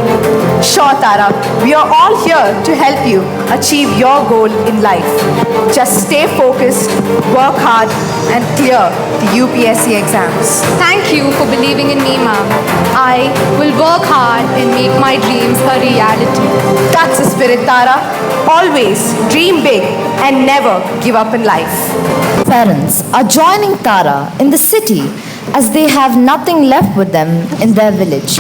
Sure, Tara. We are all here to help you achieve your goal in life. Just stay focused, work hard, and clear the UPSC exams. Thank you for believing in me, ma'am. I will work hard and make my dreams a reality. That's the spirit, Tara. Always dream big and never give up in life. Parents are joining Tara in the city as they have nothing left with them in their village.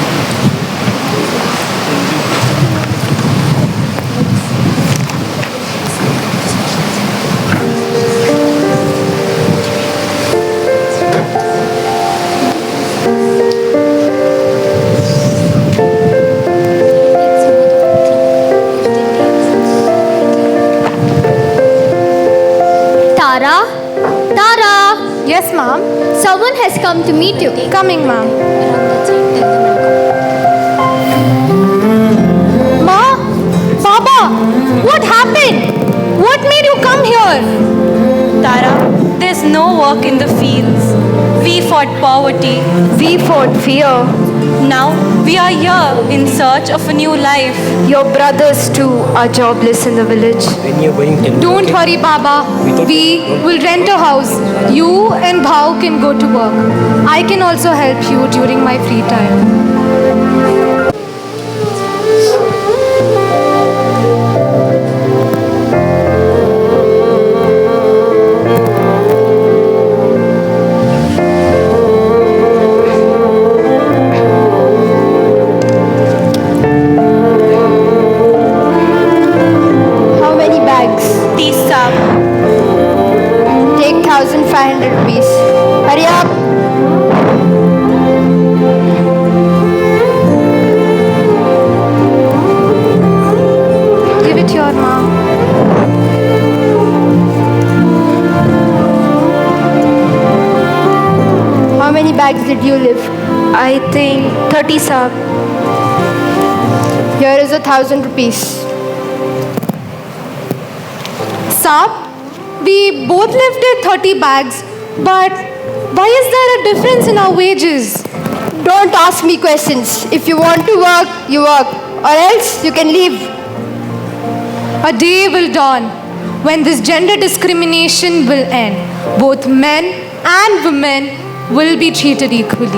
Yes, ma'am. Someone has come to meet you. Coming, ma'am. Ma? Baba? What happened? What made you come here? Tara, there's no work in the fields. We fought poverty. We fought fear. Now we are here in search of a new life. Your brothers too are jobless in the village. Don't worry, Baba. We will rent a house. You and Bhau can go to work. I can also help you during my free time. Take 1,500 rupees. Hurry up. Give it to your mom. How many bags did you lift? I think 30, sir. Here is 1,000 rupees. Saab, we both lifted 30 bags, but why is there a difference in our wages? Don't ask me questions. If you want to work, you work, or else you can leave. A day will dawn when this gender discrimination will end. Both men and women will be treated equally.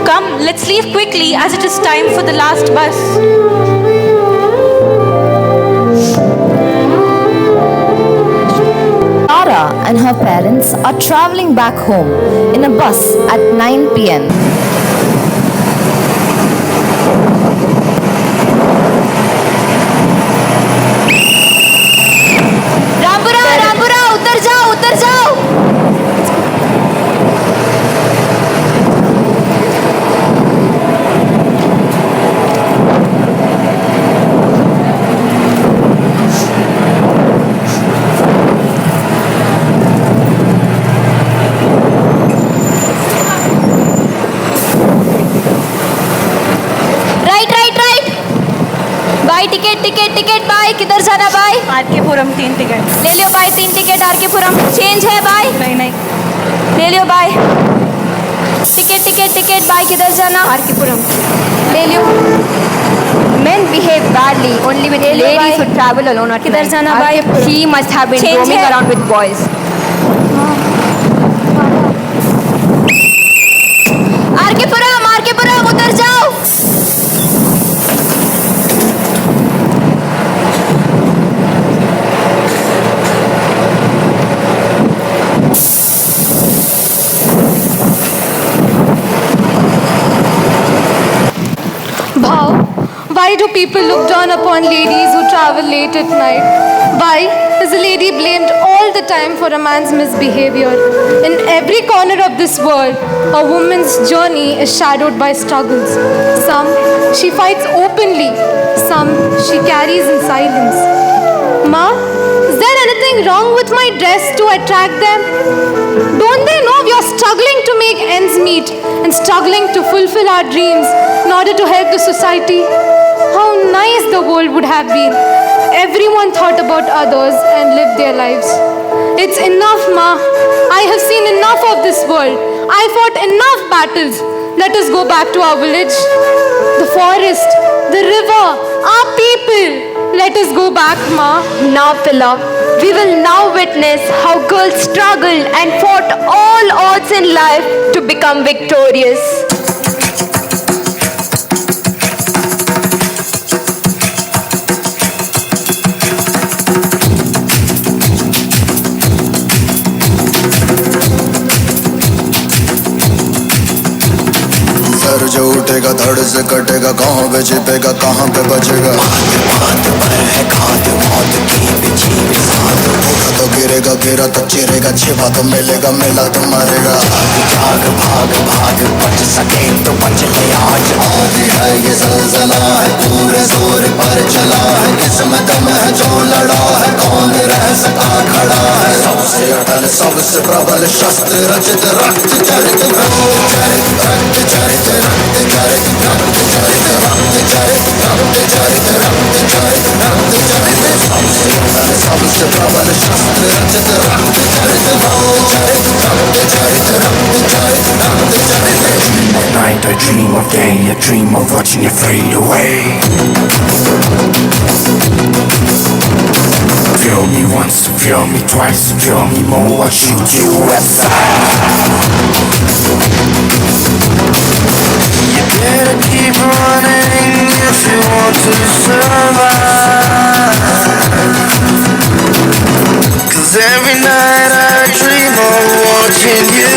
Come, let's leave quickly as it is time for the last bus. Tara and her parents are traveling back home in a bus at 9 p.m. Rampura, उतर जाओ, उतर जाओ. Ticket बाय. किधर जाना बाय? R K Puram 3 ticket. ले लियो बाय 3 टिकट आरकेपुरम. चेंज है बाय? नहीं. ले लियो बाय. टिकट बाय. किधर जाना? आरकेपुरम. ले लियो. Men behave badly only with ladies who travel alone at किधर night. जाना बाय? He must have been roaming around with boys. R K Puram उतर जाओ. Why do people look down upon ladies who travel late at night? Why is a lady blamed all the time for a man's misbehavior? In every corner of this world, a woman's journey is shadowed by struggles. Some she fights openly, some she carries in silence. Ma, is there anything wrong with my dress to attract them? Don't they know we are struggling to make ends meet and struggling to fulfill our dreams in order to help the society? How nice the world would have been everyone thought about others and lived their lives. It's enough, Ma. I have seen enough of this world. I fought enough battles. Let us go back to our village. The forest, the river, our people. Let us go back, Ma. Now, Pilla, we will now witness how girls struggled and fought all odds in life to become victorious. Sir जो उठेगा धड़ से कटेगा कहाँ पे छिपेगा कहाँ पे बचेगा बात पर है खाद मौत की बिछी बिसात उठा तो गिरेगा गिरा तो चिरेगा छिपा तो मिलेगा मिला तो मरेगा जाग भाग भाग बच सके तो बच ले आज आदि है ये ज़लज़ला है पूरे जोर पर चला है किस्म दम है जो लड़ा है कौन रह सका खड़ा है सबसे अटल सबसे प्रबल शस्त्र रचित रक्त चरित रक्त चरित सबसे प्रबल शस्त्र रचित रक्त चरित Dream of night, I dream of day, I dream of watching you fade away. Feel me once, feel me twice, feel me more, I'll shoot you aside. You better keep running if you want to survive. 'Cause every night I dream of watching you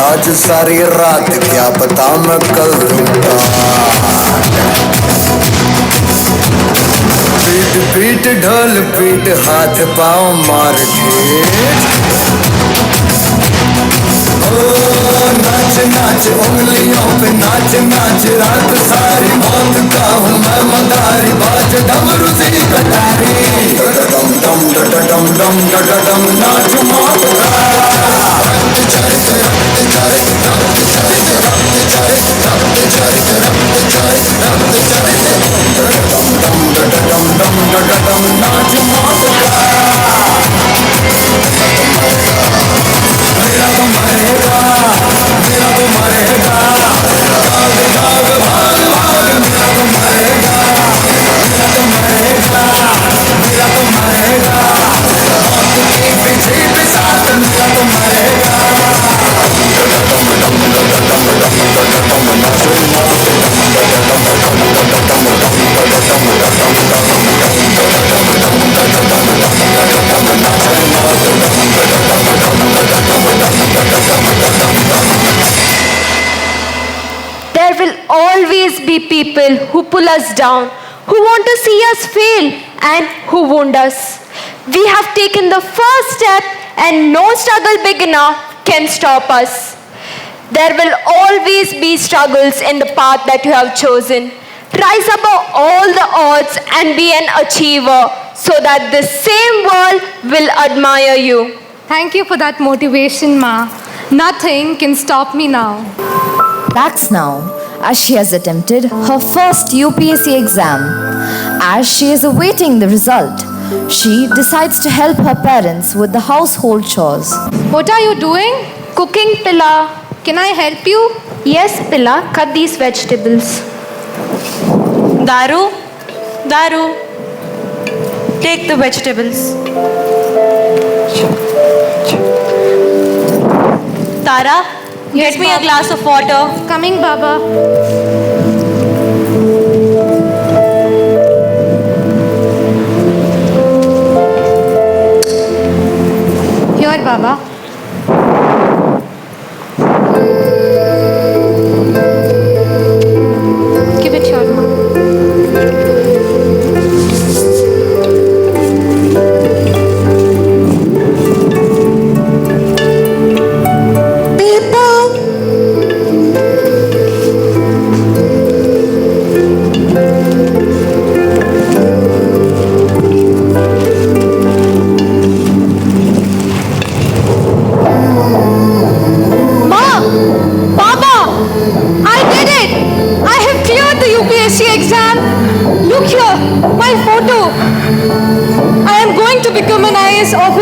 आज सारी रात क्या पता मैं कल रूठा पीट पीट ढोल पीट हाथ पाँव मार नाच नाच उंगलियों पे नाच नाच रात सारी मौत का हूँ मैं मदारी बाज डमरू सी कटारी डम डम डम डम डम नाच मौत There will always be people who pull us down, who want to see us fail, and who wound us. We have taken the first step, and no struggle big enough can stop us. There will always be struggles in the path that you have chosen. Rise above all the odds and be an achiever so that the same world will admire you. Thank you for that motivation, Ma. Nothing can stop me now. Relax now, as she has attempted her first UPSC exam. As she is awaiting the result, she decides to help her parents with the household chores. What are you doing? Cooking, Pilla. Can I help you? Yes, Pilla. Cut these vegetables. Daru, Daru, take the vegetables. Tara, Yes, get me a Baba. glass of water. Coming, Baba.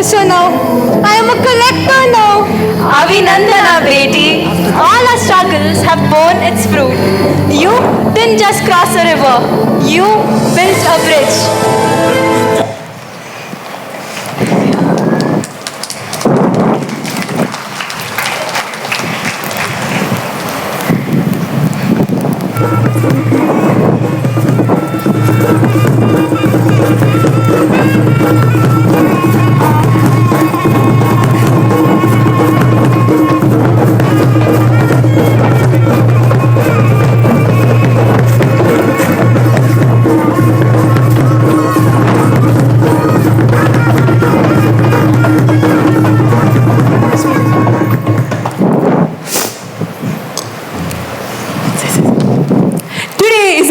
officer now. I am a collector now. Abhinandana, beti. All our struggles have borne its fruit. You didn't just cross a river. You built a bridge.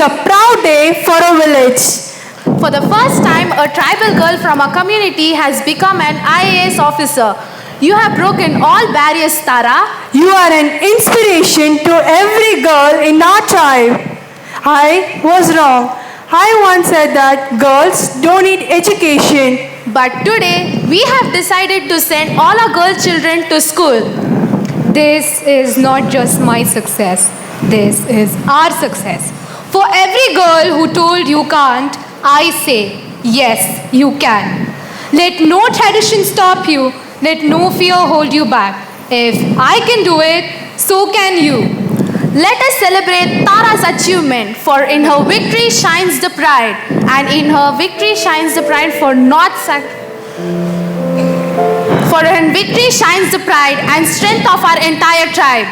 A proud day for a village. For the first time, a tribal girl from our community has become an IAS officer. You have broken all barriers, Tara. You are an inspiration to every girl in our tribe. I was wrong. I once said that girls don't need education. But today, we have decided to send all our girl children to school. This is not just my success. This is our success. For every girl who told you can't, I say, yes, you can. Let no tradition stop you. Let no fear hold you back. If I can do it, so can you. Let us celebrate Tara's achievement, for in her victory shines the pride, and in her victory shines the pride for in victory shines the pride and strength of our entire tribe.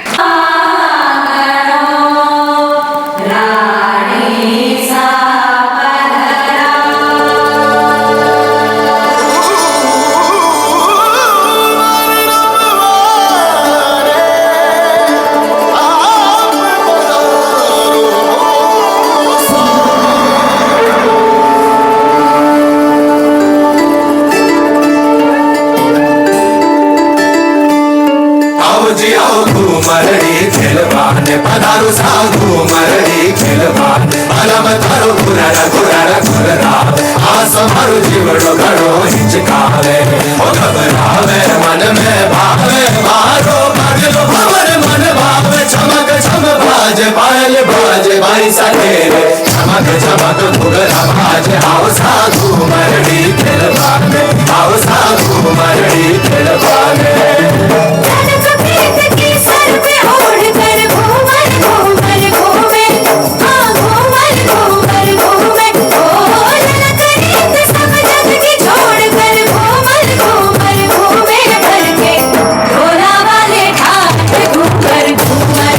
पधारो साधु मरड़ी खेलवान अलम तारो गुररा गुररा गुररा आस मारो जीवड़ो घड़ो हिचकावे ओ घबरावे मन में भावे मारो पगलो भवर मन भावे चमक चम बाजे पायल बाजे बाई सकेरे चमक चमक घुगरा बाजे आओ साधु मरड़ी खेलवान आओ साधु मरड़ी खेलवान Ghoomar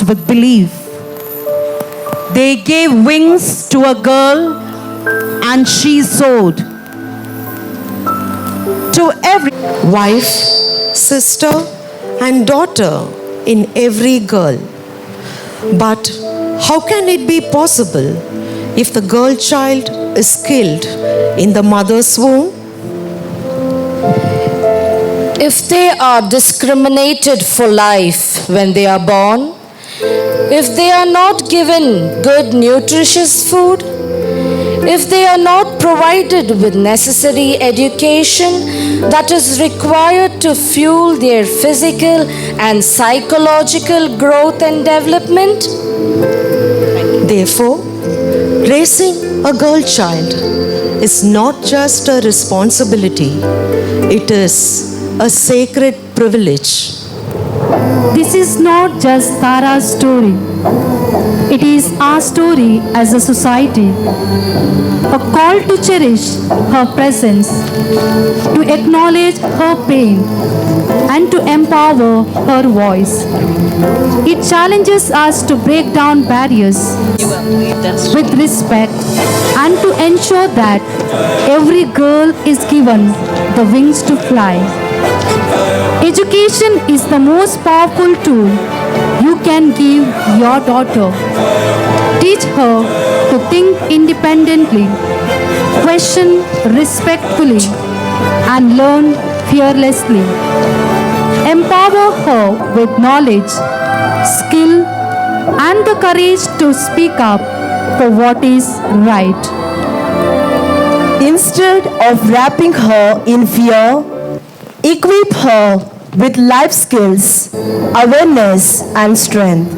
with belief. They gave wings to a girl and she soared. To every wife, sister, and daughter in every girl. But how can it be possible if the girl child is killed in the mother's womb? If they are discriminated for life when they are born, if they are not given good nutritious food, if they are not provided with necessary education that is required to fuel their physical and psychological growth and development. Therefore, raising a girl child is not just a responsibility, it is a sacred privilege. This is not just Tara's story. It is our story as a society. A call to cherish her presence, to acknowledge her pain, and to empower her voice. It challenges us to break down barriers with respect and to ensure that every girl is given the wings to fly. Education is the most powerful tool you can give your daughter. Teach her to think independently, question respectfully, and learn fearlessly. Empower her with knowledge, skill, and the courage to speak up for what is right. Instead of wrapping her in fear, equip her with life skills, awareness, and strength.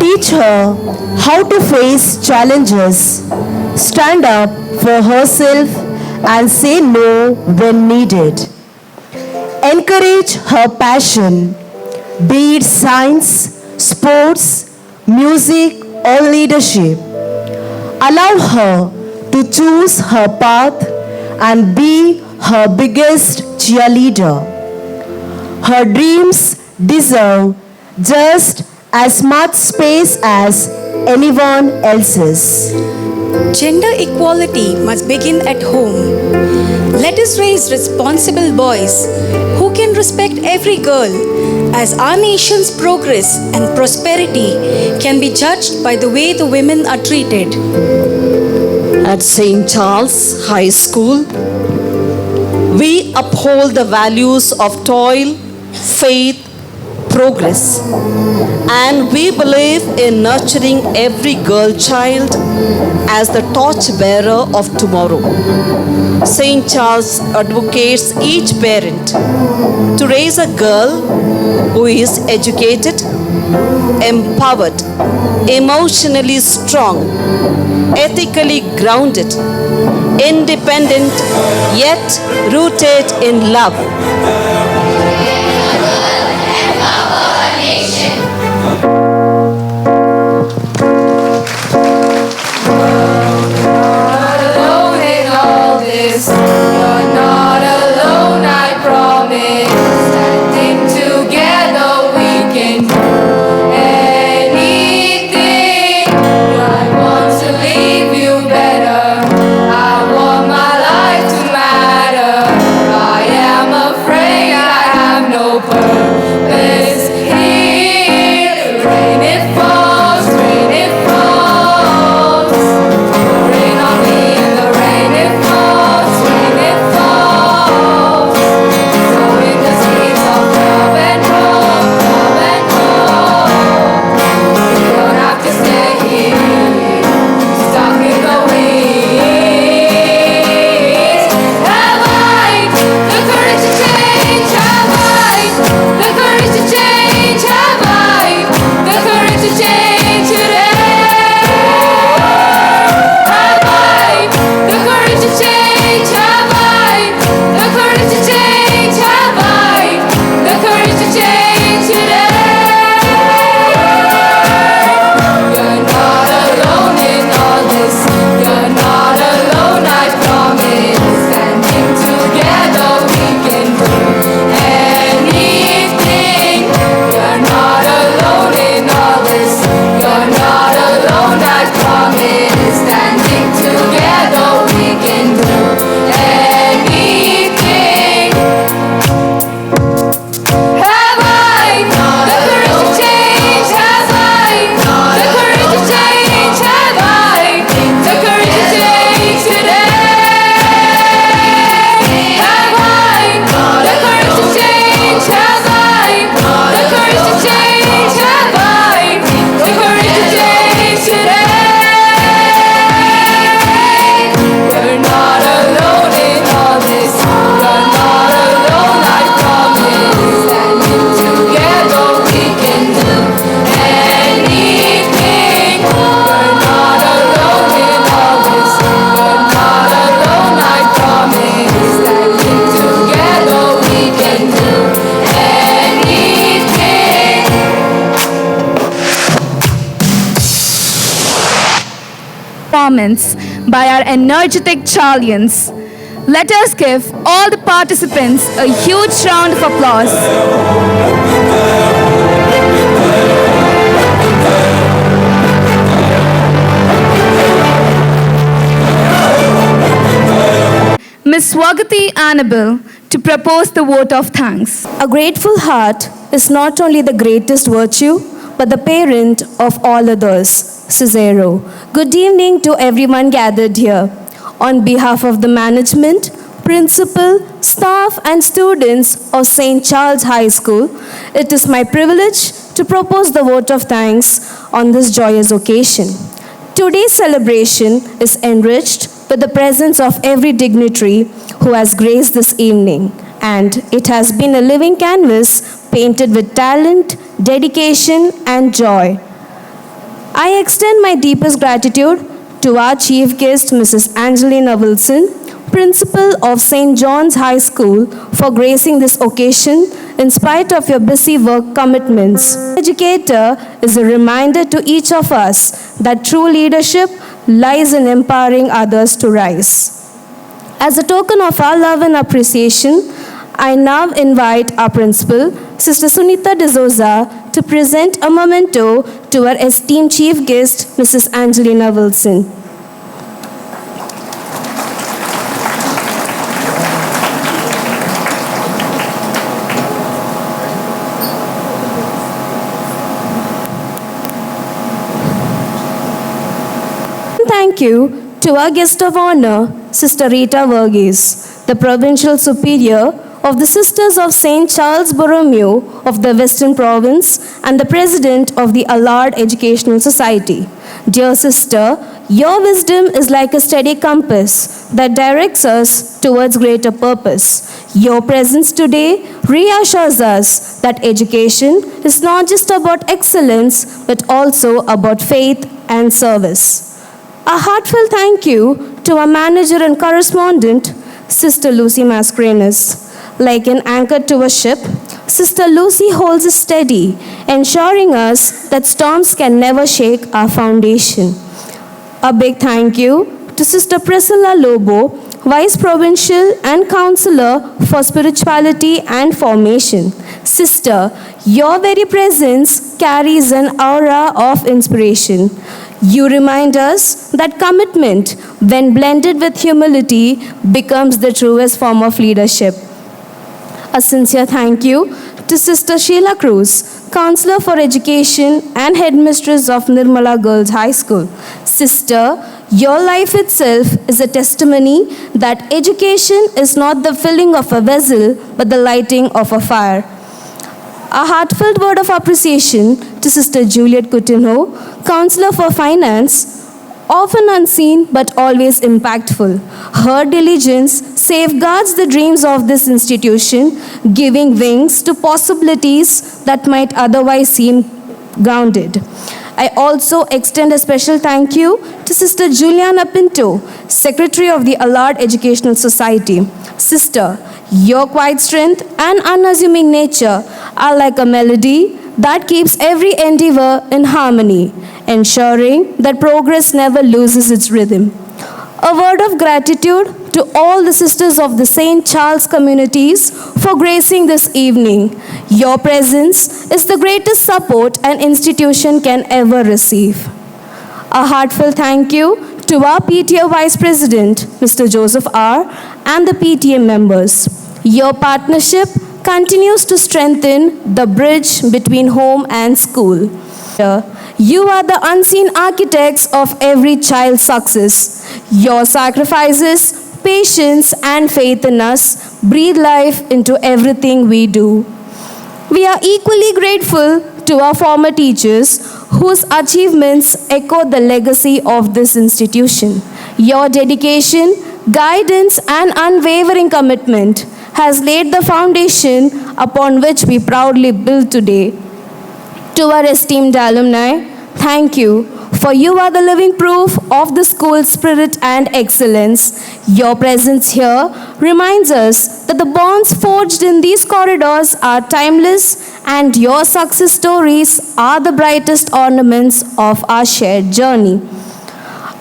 Teach her how to face challenges, stand up for herself, and say no when needed. Encourage her passion, be it science, sports, music, or leadership. Allow her to choose her path and be her biggest cheerleader. Her dreams deserve just as much space as anyone else's. Gender equality must begin at home. Let us raise responsible boys who can respect every girl, as our nation's progress and prosperity can be judged by the way the women are treated. At St. Charles High School, we uphold the values of toil, faith, progress, and we believe in nurturing every girl child as the torchbearer of tomorrow. St. Charles advocates each parent to raise a girl who is educated, empowered, emotionally strong, ethically grounded, independent, yet rooted in love. You're not alone, I promise. Standing together, we can do anything. I want to leave you better. I want my life to matter. I am afraid. performance by our energetic Charlians. Let us give all the participants a huge round of applause. Miss Swagati Annabelle to propose the vote of thanks. A grateful heart is not only the greatest virtue, but the parent of all others. Cicero. Good evening to everyone gathered here. On behalf of the management, principal, staff and students of St. Charles High School, it is my privilege to propose the vote of thanks on this joyous occasion. Today's celebration is enriched with the presence of every dignitary who has graced this evening, and it has been a living canvas painted with talent, dedication and joy. I extend my deepest gratitude to our chief guest, Mrs. Angelina Wilson, Principal of St. John's High School, for gracing this occasion in spite of your busy work commitments. Educator is a reminder to each of us that true leadership lies in empowering others to rise. As a token of our love and appreciation, I now invite our principal, Sister Sunita D'Souza, to present a memento to our esteemed chief guest, Mrs. Angelina Wilson. Thank you to our guest of honor, Sister Rita Varghese, the Provincial Superior of the Sisters of St. Charles Borromeo of the Western Province and the President of the Allard Educational Society. Dear sister, your wisdom is like a steady compass that directs us towards greater purpose. Your presence today reassures us that education is not just about excellence, but also about faith and service. A heartfelt thank you to our manager and correspondent, Sister Lucy Mascarenhas. Like an anchor to a ship, Sister Lucy holds us steady, ensuring us that storms can never shake our foundation. A big thank you to Sister Precilla Lobo, Vice Provincial and Councillor for Spirituality and Formation. Sister, your very presence carries an aura of inspiration. You remind us that commitment, when blended with humility, becomes the truest form of leadership. A sincere thank you to Sister Sheila Cruz, Counselor for Education and Headmistress of Nirmala Girls High School. Sister, your life itself is a testimony that education is not the filling of a vessel, but the lighting of a fire. A heartfelt word of appreciation to Sister Juliet Coutinho, Counselor for Finance, often unseen but always impactful. Her diligence safeguards the dreams of this institution, giving wings to possibilities that might otherwise seem grounded. I also extend a special thank you to Sister Juliana Pinto, Secretary of the Allard Educational Society. Sister, your quiet strength and unassuming nature are like a melody that keeps every endeavor in harmony, ensuring that progress never loses its rhythm. A word of gratitude to all the sisters of the St. Charles communities for gracing this evening. Your presence is the greatest support an institution can ever receive. A heartfelt thank you to our PTA Vice President, Mr. Joseph R., and the PTA members. Your partnership continues to strengthen the bridge between home and school. You are the unseen architects of every child's success. Your sacrifices, patience, and faith in us breathe life into everything we do. We are equally grateful to our former teachers whose achievements echo the legacy of this institution. Your dedication, guidance, and unwavering commitment has laid the foundation upon which we proudly build today. To our esteemed alumni, thank you, for you are the living proof of the school's spirit and excellence. Your presence here reminds us that the bonds forged in these corridors are timeless, and your success stories are the brightest ornaments of our shared journey.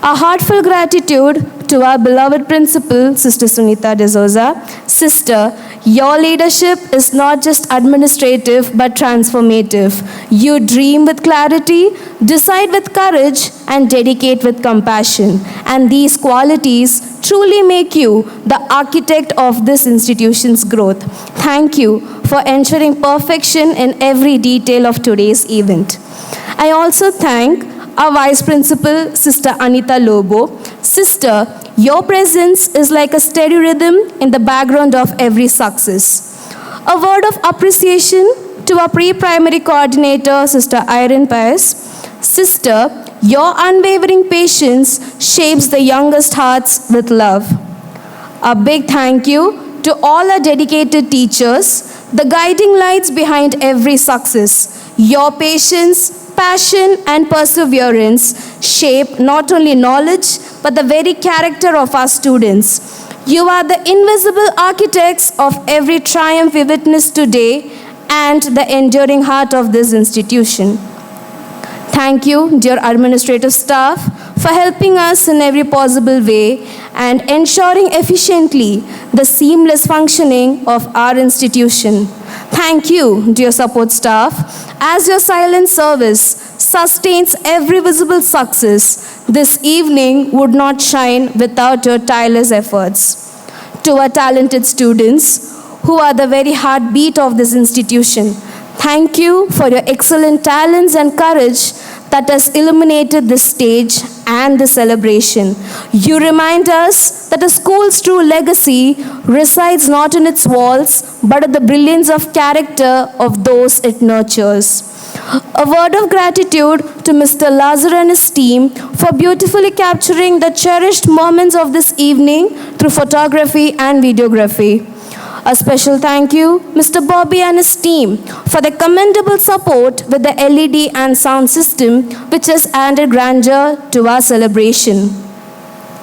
A heartfelt gratitude to our beloved principal, Sister Sunita D'Souza. Sister, your leadership is not just administrative but transformative. You dream with clarity, decide with courage, and dedicate with compassion. And these qualities truly make you the architect of this institution's growth. Thank you for ensuring perfection in every detail of today's event. I also thank our Vice Principal, Sister Anita Lobo. Sister, your presence is like a steady rhythm in the background of every success. A word of appreciation to our pre-primary coordinator, Sister Irene Paez. Sister, your unwavering patience shapes the youngest hearts with love. A big thank you to all our dedicated teachers, the guiding lights behind every success. Your patience, passion, and perseverance shape not only knowledge but the very character of our students. You are the invisible architects of every triumph we witness today and the enduring heart of this institution. Thank you, dear administrative staff, for helping us in every possible way and ensuring efficiently the seamless functioning of our institution. Thank you, dear support staff. As your silent service sustains every visible success, this evening would not shine without your tireless efforts. To our talented students, who are the very heartbeat of this institution, thank you for your excellent talents and courage that has illuminated this stage and the celebration. You remind us that a school's true legacy resides not in its walls, but in the brilliance of character of those it nurtures. A word of gratitude to Mr. Lazar and his team for beautifully capturing the cherished moments of this evening through photography and videography. A special thank you, Mr. Bobby and his team, for the commendable support with the LED and sound system, which has added grandeur to our celebration.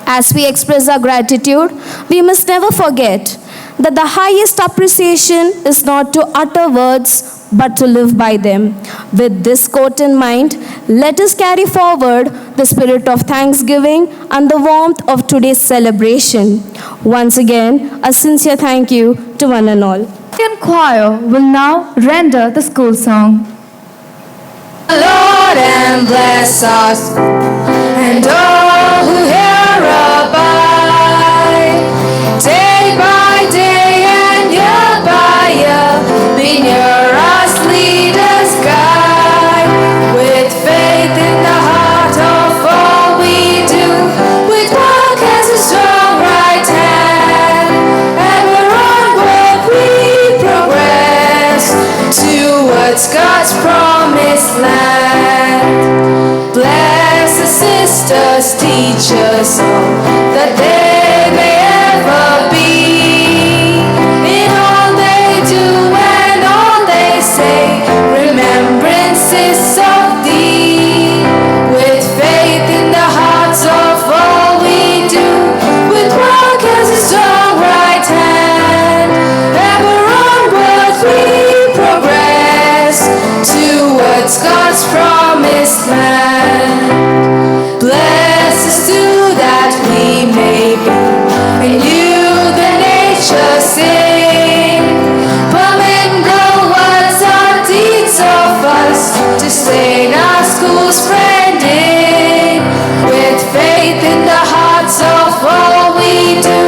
As we express our gratitude, we must never forget that the highest appreciation is not to utter words, but to live by them. With this quote in mind, let us carry forward the spirit of thanksgiving and the warmth of today's celebration. Once again, a sincere thank you to one and all. The choir will now render the school song. Lord, and bless us, and all who hear abide, day by day and year by year, be near us, lead us, guide, with faith in the heart of all we do, with work as a strong right hand, ever onward we progress, towards God's promised land. Bless the sisters, teachers, all that they may ever be, in all they do and all they say, remembrances of thee, with faith in the hearts of all we do, with work as a strong right hand, ever onward we progress, towards God's promised land. Bless us too that we may be in you the nature sing, permit no words or deeds of us to stain our school's friend in, with faith in the hearts of all we do,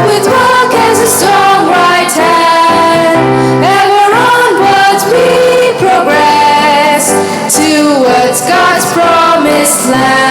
with work as a strong right hand, ever onwards we progress, towards God's promised land.